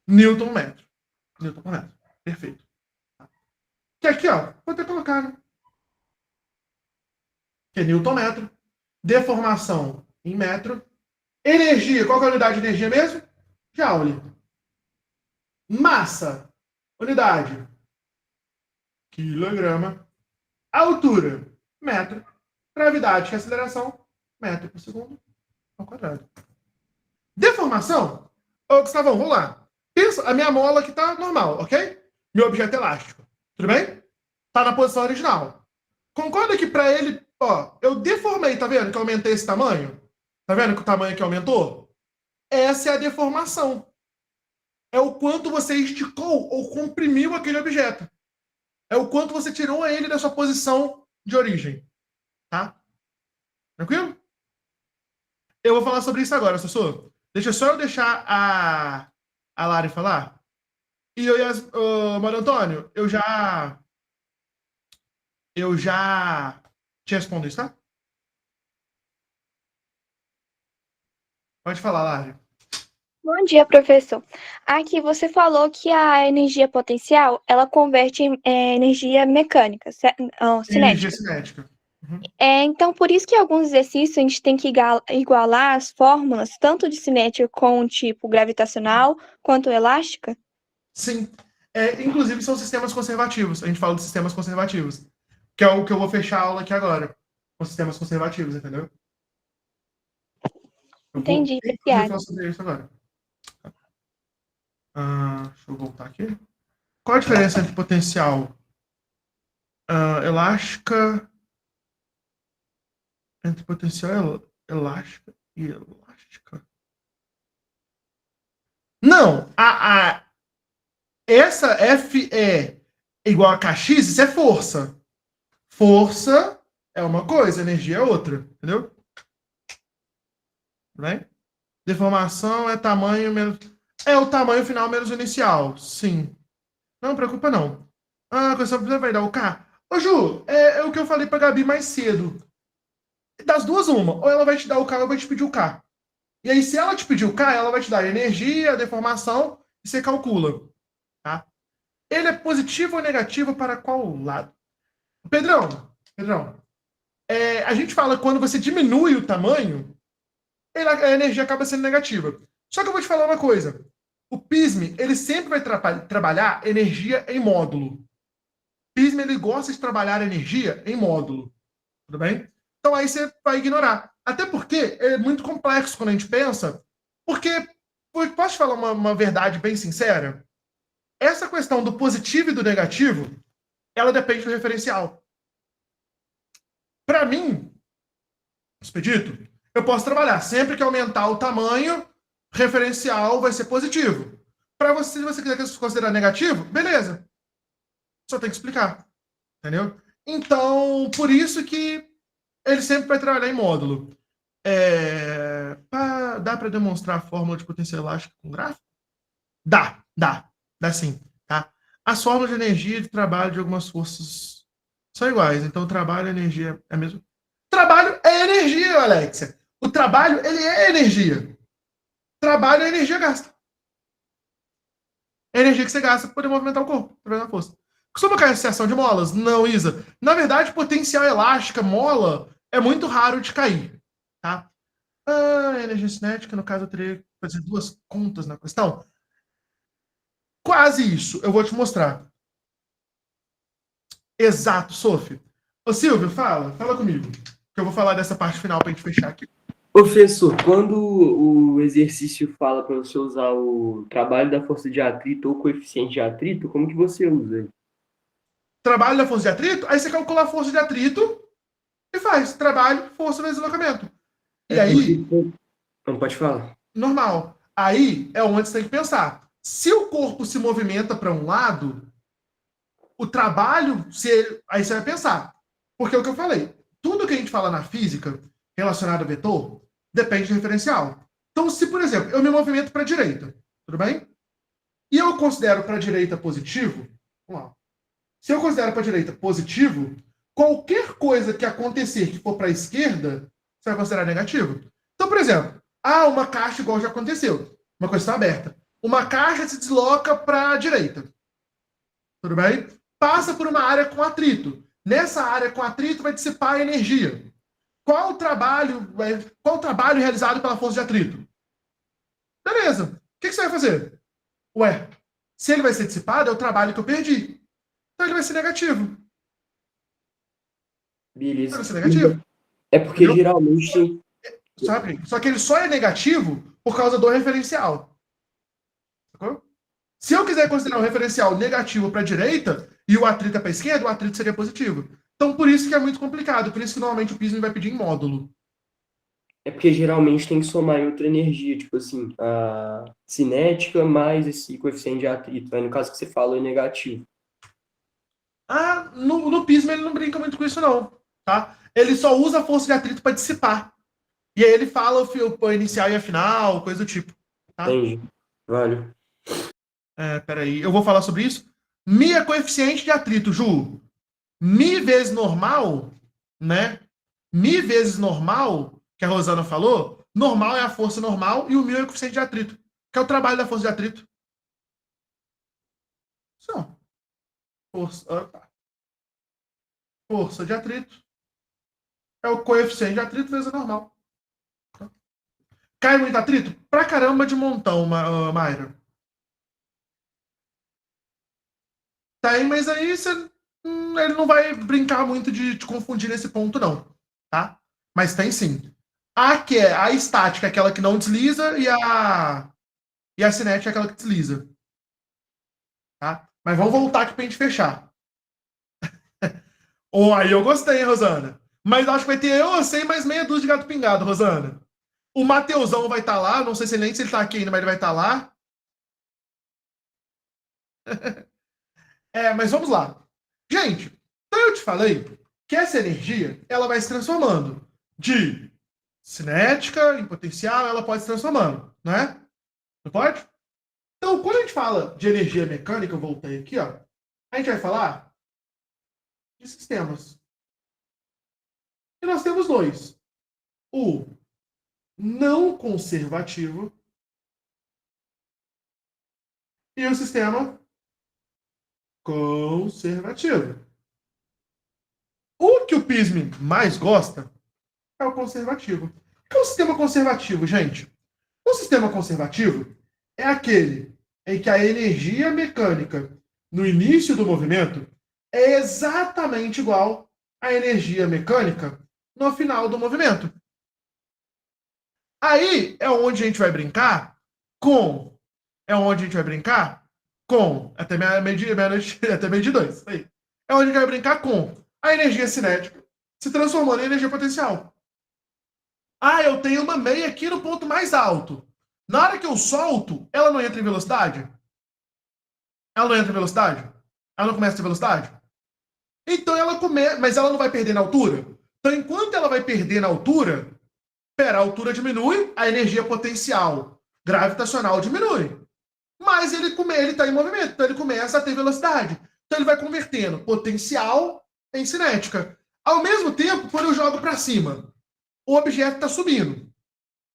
Speaker 1: Newton metro. Newton por metro. Perfeito. Que aqui, ó, vou até colocar, né? Que é Newton metro. Deformação em metro. Energia, qual que é a unidade de energia mesmo? Joule. Massa, unidade, quilograma. Altura, metro. Gravidade, que é aceleração, metro por segundo ao quadrado. Deformação, ô Gustavão, vamos lá. Pensa, a minha mola aqui tá normal, ok? Meu objeto elástico, tudo bem? Tá na posição original. Concorda que para ele, ó, eu deformei, tá vendo que eu aumentei esse tamanho? Tá vendo que o tamanho aqui aumentou? Essa é a deformação. É o quanto você esticou ou comprimiu aquele objeto. É o quanto você tirou ele da sua posição de origem. Tá? Tranquilo? Eu vou falar sobre isso agora, Sussu. Deixa só eu deixar a Lari falar. E eu e Mário Antônio, eu já te respondo isso, tá? Pode falar, Lari.
Speaker 4: Bom dia, professor. Aqui você falou que a energia potencial, ela converte em energia mecânica,
Speaker 1: Energia
Speaker 4: cinética.
Speaker 1: cinética. Uhum.
Speaker 4: Então, por isso que em alguns exercícios a gente tem que igualar as fórmulas, tanto de cinética com tipo gravitacional, quanto elástica?
Speaker 1: Sim. Inclusive, são sistemas conservativos. A gente fala de sistemas conservativos. Que é o que eu vou fechar a aula aqui agora. Com sistemas conservativos, entendeu?
Speaker 4: Entendi,
Speaker 1: Eu vou falar sobre isso agora. Deixa eu voltar aqui. Qual a diferença entre potencial elástica... Entre potencial elástica e elástica? Não! Essa F é igual a Kx, isso é força. Força é uma coisa, energia é outra. Entendeu? Né? Deformação é tamanho menos... É o tamanho final menos o inicial. Sim. Não preocupa, não. A questão vai dar o K. Ô, Ju, é o que eu falei pra Gabi mais cedo. Das duas, uma. Ou ela vai te dar o K ou vai te pedir o K. E aí, se ela te pedir o K, ela vai te dar energia, deformação, e você calcula. Tá? Ele é positivo ou negativo para qual lado? Pedrão, a gente fala que quando você diminui o tamanho, a energia acaba sendo negativa. Só que eu vou te falar uma coisa. O PISM, ele sempre vai trabalhar energia em módulo. O PISM, ele gosta de trabalhar energia em módulo. Tudo bem? Então aí você vai ignorar. Até porque é muito complexo quando a gente pensa. Porque, posso te falar uma verdade bem sincera? Essa questão do positivo e do negativo, ela depende do referencial. Para mim, Expedito, eu posso trabalhar. Sempre que aumentar o tamanho, referencial vai ser positivo. Para você, se você quiser considerar negativo, beleza. Só tem que explicar. Entendeu? Então, por isso que ele sempre vai trabalhar em módulo. Dá para demonstrar a fórmula de potência elástica com gráfico? Dá sim. Tá? As fórmulas de energia e de trabalho de algumas forças são iguais. Então, o trabalho e a energia é a mesma. Trabalho é energia, Alexia. O trabalho, ele é energia. Trabalho é energia gasta. É energia que você gasta para poder movimentar o corpo, através da força. Costuma cair associação de molas? Não, Isa. Na verdade, potencial elástica, mola, é muito raro de cair. Tá? Energia cinética, no caso, eu teria que fazer duas contas na questão. Quase isso. Eu vou te mostrar. Exato, Sophie. Ô, Silvio, fala comigo. Que eu vou falar dessa parte final para a gente fechar aqui.
Speaker 5: Professor, quando o exercício fala para você usar o trabalho da força de atrito ou coeficiente de atrito, como que você usa?
Speaker 1: Trabalho da força de atrito, aí você calcula a força de atrito e faz trabalho, força vezes deslocamento. E aí...
Speaker 5: Não pode falar.
Speaker 1: Normal. Aí é onde você tem que pensar. Se o corpo se movimenta para um lado, o trabalho, aí você vai pensar. Porque é o que eu falei. Tudo que a gente fala na física relacionado a vetor depende do referencial. Então, se, por exemplo, eu me movimento para a direita, tudo bem? E eu considero para a direita positivo, vamos lá. Se eu considero para a direita positivo, qualquer coisa que acontecer que for para a esquerda, você vai considerar negativo. Então, por exemplo, uma caixa igual já aconteceu. Uma coisa está aberta. Uma caixa se desloca para a direita. Tudo bem? Passa por uma área com atrito. Nessa área com atrito vai dissipar a energia. Qual o trabalho realizado pela força de atrito? Beleza. O que você vai fazer? Ué, se ele vai ser dissipado, é o trabalho que eu perdi. Então ele vai ser negativo.
Speaker 5: Beleza.
Speaker 1: Ele vai ser negativo.
Speaker 5: É porque
Speaker 1: Entendeu?
Speaker 5: geralmente.
Speaker 1: Sabe? Só que ele só é negativo por causa do referencial. Sacou? Se eu quiser considerar um referencial negativo para a direita e o atrito é para a esquerda, o atrito seria positivo. Então, por isso que é muito complicado. Por isso que normalmente o PISM vai pedir em módulo.
Speaker 5: É porque geralmente tem que somar em outra energia, tipo assim, a cinética mais esse coeficiente de atrito. Aí no caso que você falou é negativo.
Speaker 1: No PISM ele não brinca muito com isso, não. Tá? Ele só usa a força de atrito para dissipar. E aí ele fala o inicial e a final, coisa do tipo. Tá?
Speaker 5: Entendi. Vale.
Speaker 1: Peraí, eu vou falar sobre isso. Mi é coeficiente de atrito, Ju. Mi vezes normal, né? Mi vezes normal, que a Rosana falou, normal é a força normal e o mil é o coeficiente de atrito, que é o trabalho da força de atrito. Só. Força de atrito é o coeficiente de atrito vezes o normal. Cai muito atrito? Pra caramba de montão, Mayra. Tem, mas aí ele não vai brincar muito de te confundir nesse ponto, não. Tá? Mas tem sim. Que é a estática, aquela que não desliza, e a cinética, aquela que desliza. Tá? Mas vamos voltar aqui pra gente fechar. Aí eu gostei, hein, Rosana? Mas acho que vai ter você e mais meia dúzia de gato pingado, Rosana. O Mateusão vai estar lá, não sei se ele tá aqui ainda, mas ele vai estar lá. Mas vamos lá. Gente, então eu te falei que essa energia, ela vai se transformando de cinética em potencial, ela pode se transformando, né? Não pode? Então, quando a gente fala de energia mecânica, eu voltei aqui, ó, a gente vai falar de sistemas. E nós temos dois. O não conservativo e o sistema conservativo. O que o PISM mais gosta é o conservativo. O que é o sistema conservativo, gente? O sistema conservativo é aquele em que a energia mecânica no início do movimento é exatamente igual à energia mecânica no final do movimento. Aí é onde a gente vai brincar com. Até meia-noite, até meio de dois. Aí. É onde a gente vai brincar com a energia cinética se transformando em energia potencial. Eu tenho uma meia aqui no ponto mais alto. Na hora que eu solto, ela não entra em velocidade? Ela não entra em velocidade? Ela não começa a ter velocidade? Então ela começa, mas ela não vai perder na altura? Então enquanto ela vai perder na altura, a altura diminui, a energia potencial gravitacional diminui. Mas ele está em movimento, então ele começa a ter velocidade. Então ele vai convertendo potencial em cinética. Ao mesmo tempo, quando eu jogo para cima, o objeto está subindo.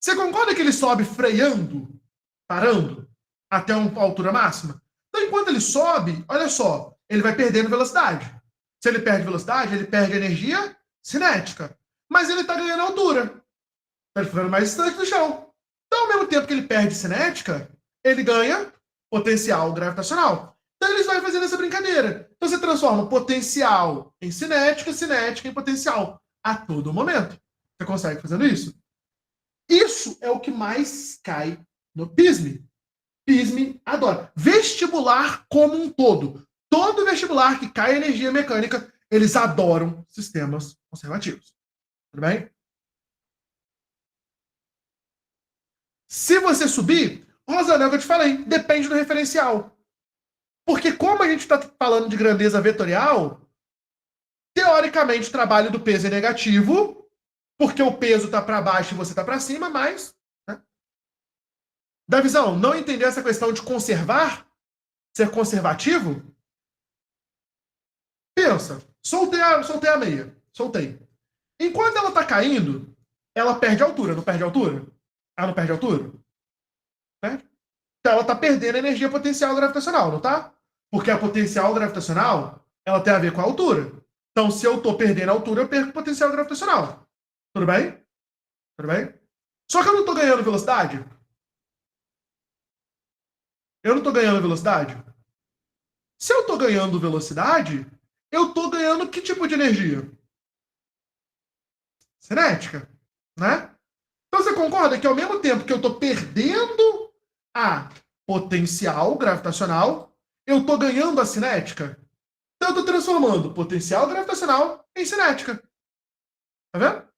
Speaker 1: Você concorda que ele sobe freando, parando, até uma altura máxima? Então, enquanto ele sobe, olha só, ele vai perdendo velocidade. Se ele perde velocidade, ele perde energia cinética. Mas ele está ganhando altura. Está ficando mais distante do chão. Então, ao mesmo tempo que ele perde cinética, ele ganha potencial gravitacional. Então, eles vão fazendo essa brincadeira. Então, você transforma potencial em cinética, cinética em potencial a todo momento. Você consegue fazendo isso? Isso é o que mais cai no PISM. PISM adora. Vestibular como um todo. Todo vestibular que cai energia mecânica, eles adoram sistemas conservativos. Tudo bem? Se você subir, Rosana, é o que eu te falei, depende do referencial. Porque como a gente está falando de grandeza vetorial, teoricamente o trabalho do peso é negativo, porque o peso está para baixo e você está para cima, mas... Né? Davizão, não entendeu essa questão de conservar? Ser conservativo? Pensa, soltei a meia. Soltei. Enquanto ela está caindo, ela perde altura, não perde altura? Ela não perde altura? Perde. Então ela está perdendo energia potencial gravitacional, não tá? Porque a potencial gravitacional, ela tem a ver com a altura. Então, se eu estou perdendo a altura, eu perco potencial gravitacional. Tudo bem? Tudo bem? Só que eu não estou ganhando velocidade. Eu não estou ganhando velocidade. Se eu estou ganhando velocidade, eu estou ganhando que tipo de energia? Cinética, né? Então você concorda que ao mesmo tempo que eu estou perdendo a potencial gravitacional, eu estou ganhando a cinética? Então eu estou transformando potencial gravitacional em cinética. Tá vendo?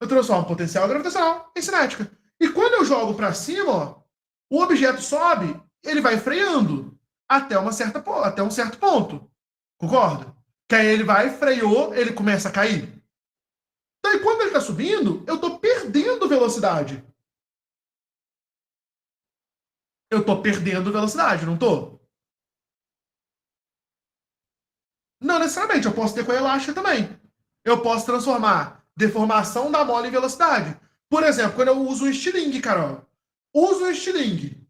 Speaker 1: Eu transformo potencial gravitacional em cinética. E quando eu jogo para cima, ó, o objeto sobe, ele vai freando até um certo ponto. Concorda? Que aí ele vai, freou, ele começa a cair. Então, e quando ele está subindo, eu estou perdendo velocidade. Eu estou perdendo velocidade, não estou? Não necessariamente, eu posso ter com a elástica também. Eu posso transformar deformação da mola em velocidade. Por exemplo, quando eu uso um estilingue, Carol. Uso um estilingue.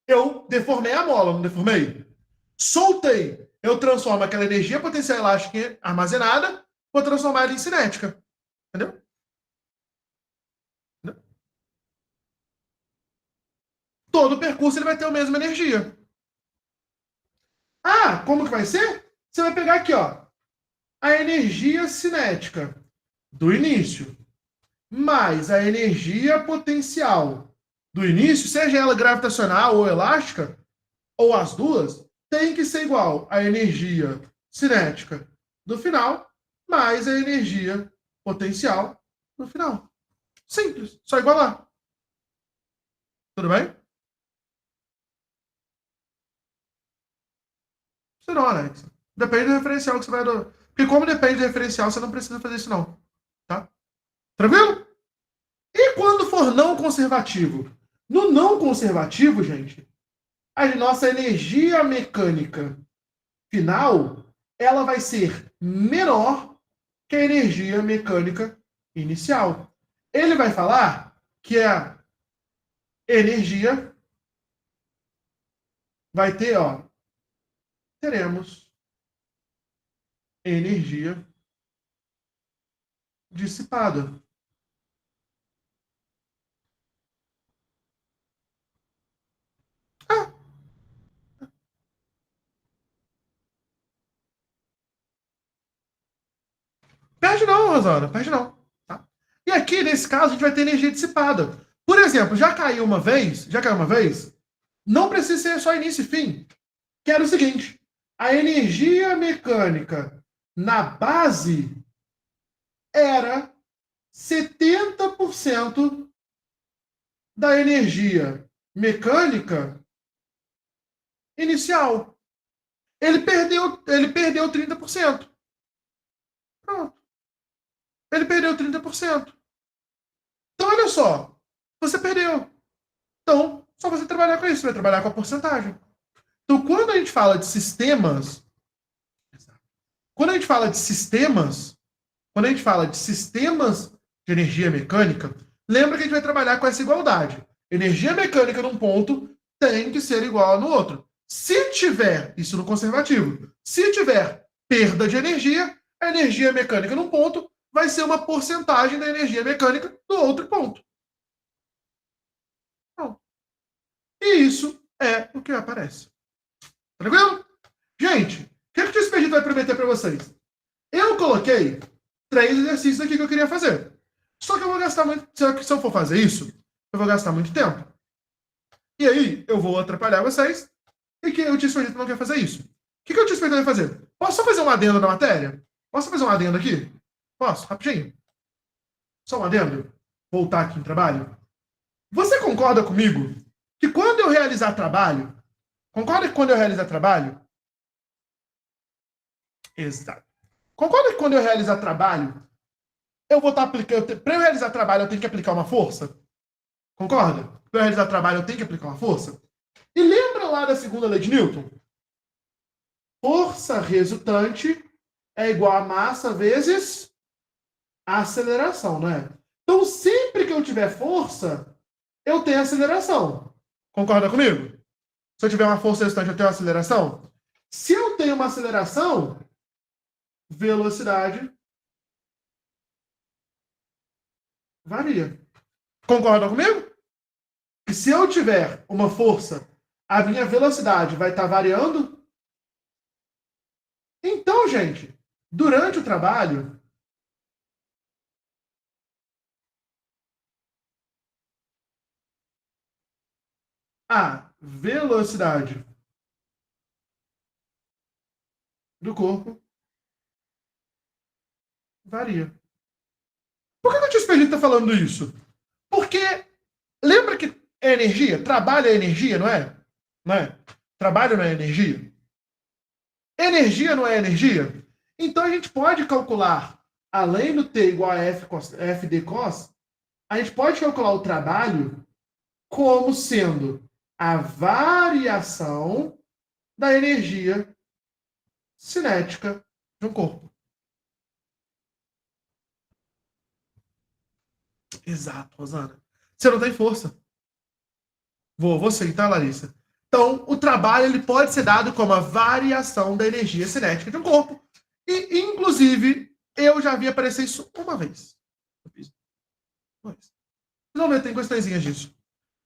Speaker 1: Eu deformei a mola, não deformei? Soltei. Eu transformo aquela energia potencial elástica armazenada, vou transformar ela em cinética. Entendeu? Todo o percurso ele vai ter a mesma energia. Ah, como que vai ser? Você vai pegar aqui, ó, a energia cinética do início, mais a energia potencial do início, seja ela gravitacional ou elástica, ou as duas, tem que ser igual à energia cinética do final, mais a energia potencial do final. Simples, só igualar. Tudo bem? Isso não, Alex. Depende do referencial que você vai adotar. Porque como depende do referencial, você não precisa fazer isso não. Tá? Tranquilo? E quando for não conservativo? No não conservativo, gente, a nossa energia mecânica final, ela vai ser menor que a energia mecânica inicial. Ele vai falar que a energia vai ter, ó, teremos energia dissipada. Perde não, Rosana, perde não. Tá? E aqui, nesse caso, a gente vai ter energia dissipada. Por exemplo, já caiu uma vez, não precisa ser só início e fim. Que era o seguinte, a energia mecânica na base era 70% da energia mecânica inicial. Ele perdeu 30%. Pronto. Ele perdeu 30%. Então, olha só. Você perdeu. Então, só você trabalhar com isso. Você vai trabalhar com a porcentagem. Então, quando a gente fala de sistemas de energia mecânica, lembra que a gente vai trabalhar com essa igualdade. Energia mecânica num ponto tem que ser igual no outro. Se tiver, isso no conservativo, se tiver perda de energia, a energia mecânica num ponto vai ser uma porcentagem da energia mecânica do outro ponto. Bom, e isso é o que aparece. Tranquilo? Gente, o que o Expedito vai prometer para vocês? Eu coloquei 3 exercícios aqui que eu queria fazer. Só que eu vou gastar muito... Se eu for fazer isso, eu vou gastar muito tempo. E aí, eu vou atrapalhar vocês. E que o Expedito não quer fazer isso. O que o Expedito vai fazer? Posso só fazer um adendo na matéria? Posso fazer um adendo aqui? Posso? Rapidinho. Só um adendo. Voltar aqui no trabalho. Você concorda comigo que quando eu realizar trabalho, concorda que quando eu realizar trabalho? Exato. Concorda que quando eu realizar trabalho, eu vou estar aplicando. Para eu realizar trabalho, eu tenho que aplicar uma força? Concorda? Para eu realizar trabalho, eu tenho que aplicar uma força? E lembra lá da segunda lei de Newton? Força resultante é igual a massa vezes a aceleração, não é? Então, sempre que eu tiver força, eu tenho aceleração. Concorda comigo? Se eu tiver uma força resultante, eu tenho aceleração? Se eu tenho uma aceleração, velocidade varia. Concorda comigo? E se eu tiver uma força, a minha velocidade vai estar variando? Então, gente, durante o trabalho, a velocidade do corpo varia. Por que o tio Expedito está falando isso? Porque lembra que é energia? Trabalho é energia, não é? Não é? Trabalho não é energia? Energia não é energia? Então a gente pode calcular, além do T igual a F d cos, a gente pode calcular o trabalho como sendo a variação da energia cinética de um corpo. Exato, Rosana. Você não tem força. Vou aceitar, Larissa. Então, o trabalho ele pode ser dado como a variação da energia cinética de um corpo. E, inclusive, eu já vi aparecer isso uma vez. Vocês vão ver, tem questõezinhas disso. O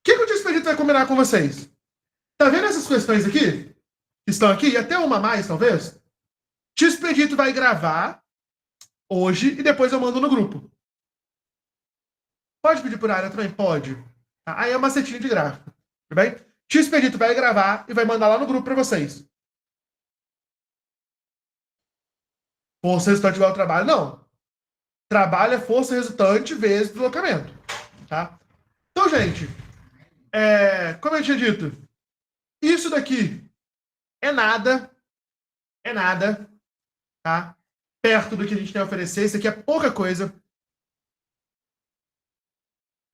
Speaker 1: que o tio Expedito vai combinar com vocês? Tá vendo essas questões aqui? Que estão aqui? E até uma a mais, talvez? Tio Expedito vai gravar hoje e depois eu mando no grupo. Pode pedir por área também? Pode. Tá? Aí é uma macetinho de gráfico. Tudo bem? Tio Expedito vai gravar e vai mandar lá no grupo para vocês. Força resultante igual ao trabalho? Não. Trabalho é força resultante vezes deslocamento. Tá? Então, gente, como eu tinha dito, isso daqui é nada, tá? Perto do que a gente tem a oferecer. Isso aqui é pouca coisa.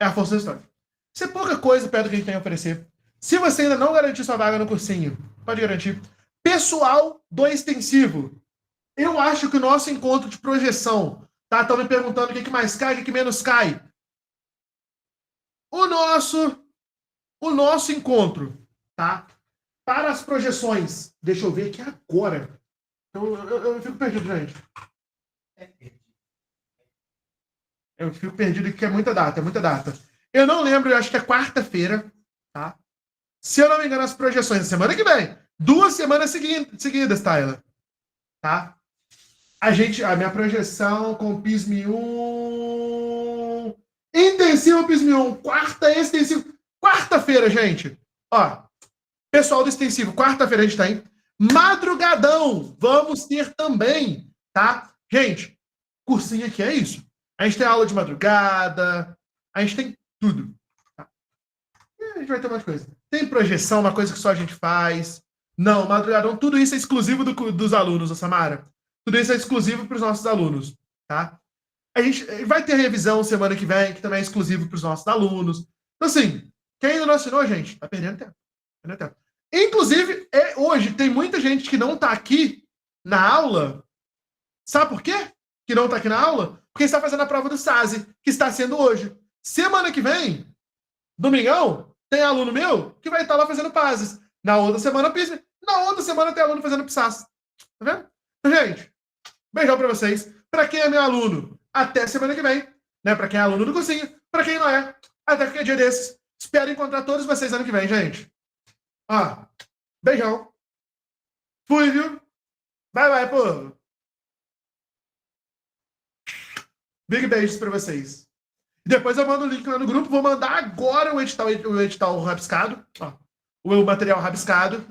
Speaker 1: É a força resultante. Isso é pouca coisa perto do que a gente tem a oferecer. Se você ainda não garantiu sua vaga no cursinho, pode garantir. Pessoal do extensivo, eu acho que o nosso encontro de projeção, tá? Estão me perguntando o que mais cai, o que menos cai. O nosso encontro, tá? Para as projeções, deixa eu ver aqui agora. Eu fico perdido, gente. Eu fico perdido aqui, que é muita data. Eu não lembro, eu acho que é quarta-feira, tá? Se eu não me engano, as projeções, semana que vem. 2 semanas seguidas, Tyler. Tá? A minha projeção com PISM 1... Intensivo PISM 1, quarta extensivo. Quarta-feira, gente. Ó, pessoal do extensivo, quarta-feira a gente tá aí. Madrugadão, vamos ter também, tá? Gente, cursinho aqui é isso. A gente tem aula de madrugada, a gente tem tudo. Tá? E a gente vai ter mais coisa. Tem projeção, uma coisa que só a gente faz. Não, madrugadão, tudo isso é exclusivo dos alunos, Samara. Tudo isso é exclusivo para os nossos alunos, tá? A gente vai ter revisão semana que vem, que também é exclusivo para os nossos alunos. Então, assim, quem ainda não assinou, gente, tá perdendo tempo. Inclusive, hoje tem muita gente que não tá aqui na aula. Sabe por quê que não tá aqui na aula? Porque está fazendo a prova do SASE, que está sendo hoje. Semana que vem, domingão, tem aluno meu que vai estar lá fazendo PASES. Na outra semana, PISM. Na outra semana tem aluno fazendo PSAS. Tá vendo? Então, gente, beijão pra vocês. Pra quem é meu aluno, até semana que vem. Né? Pra quem é aluno do cursinho. Pra quem não é, até qualquer dia desses. Espero encontrar todos vocês ano que vem, gente. Ó, beijão. Fui, viu? Bye, povo. Big beijos pra vocês. Depois eu mando o link lá no grupo. Vou mandar agora o edital rabiscado. Ó, o material rabiscado.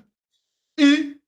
Speaker 1: E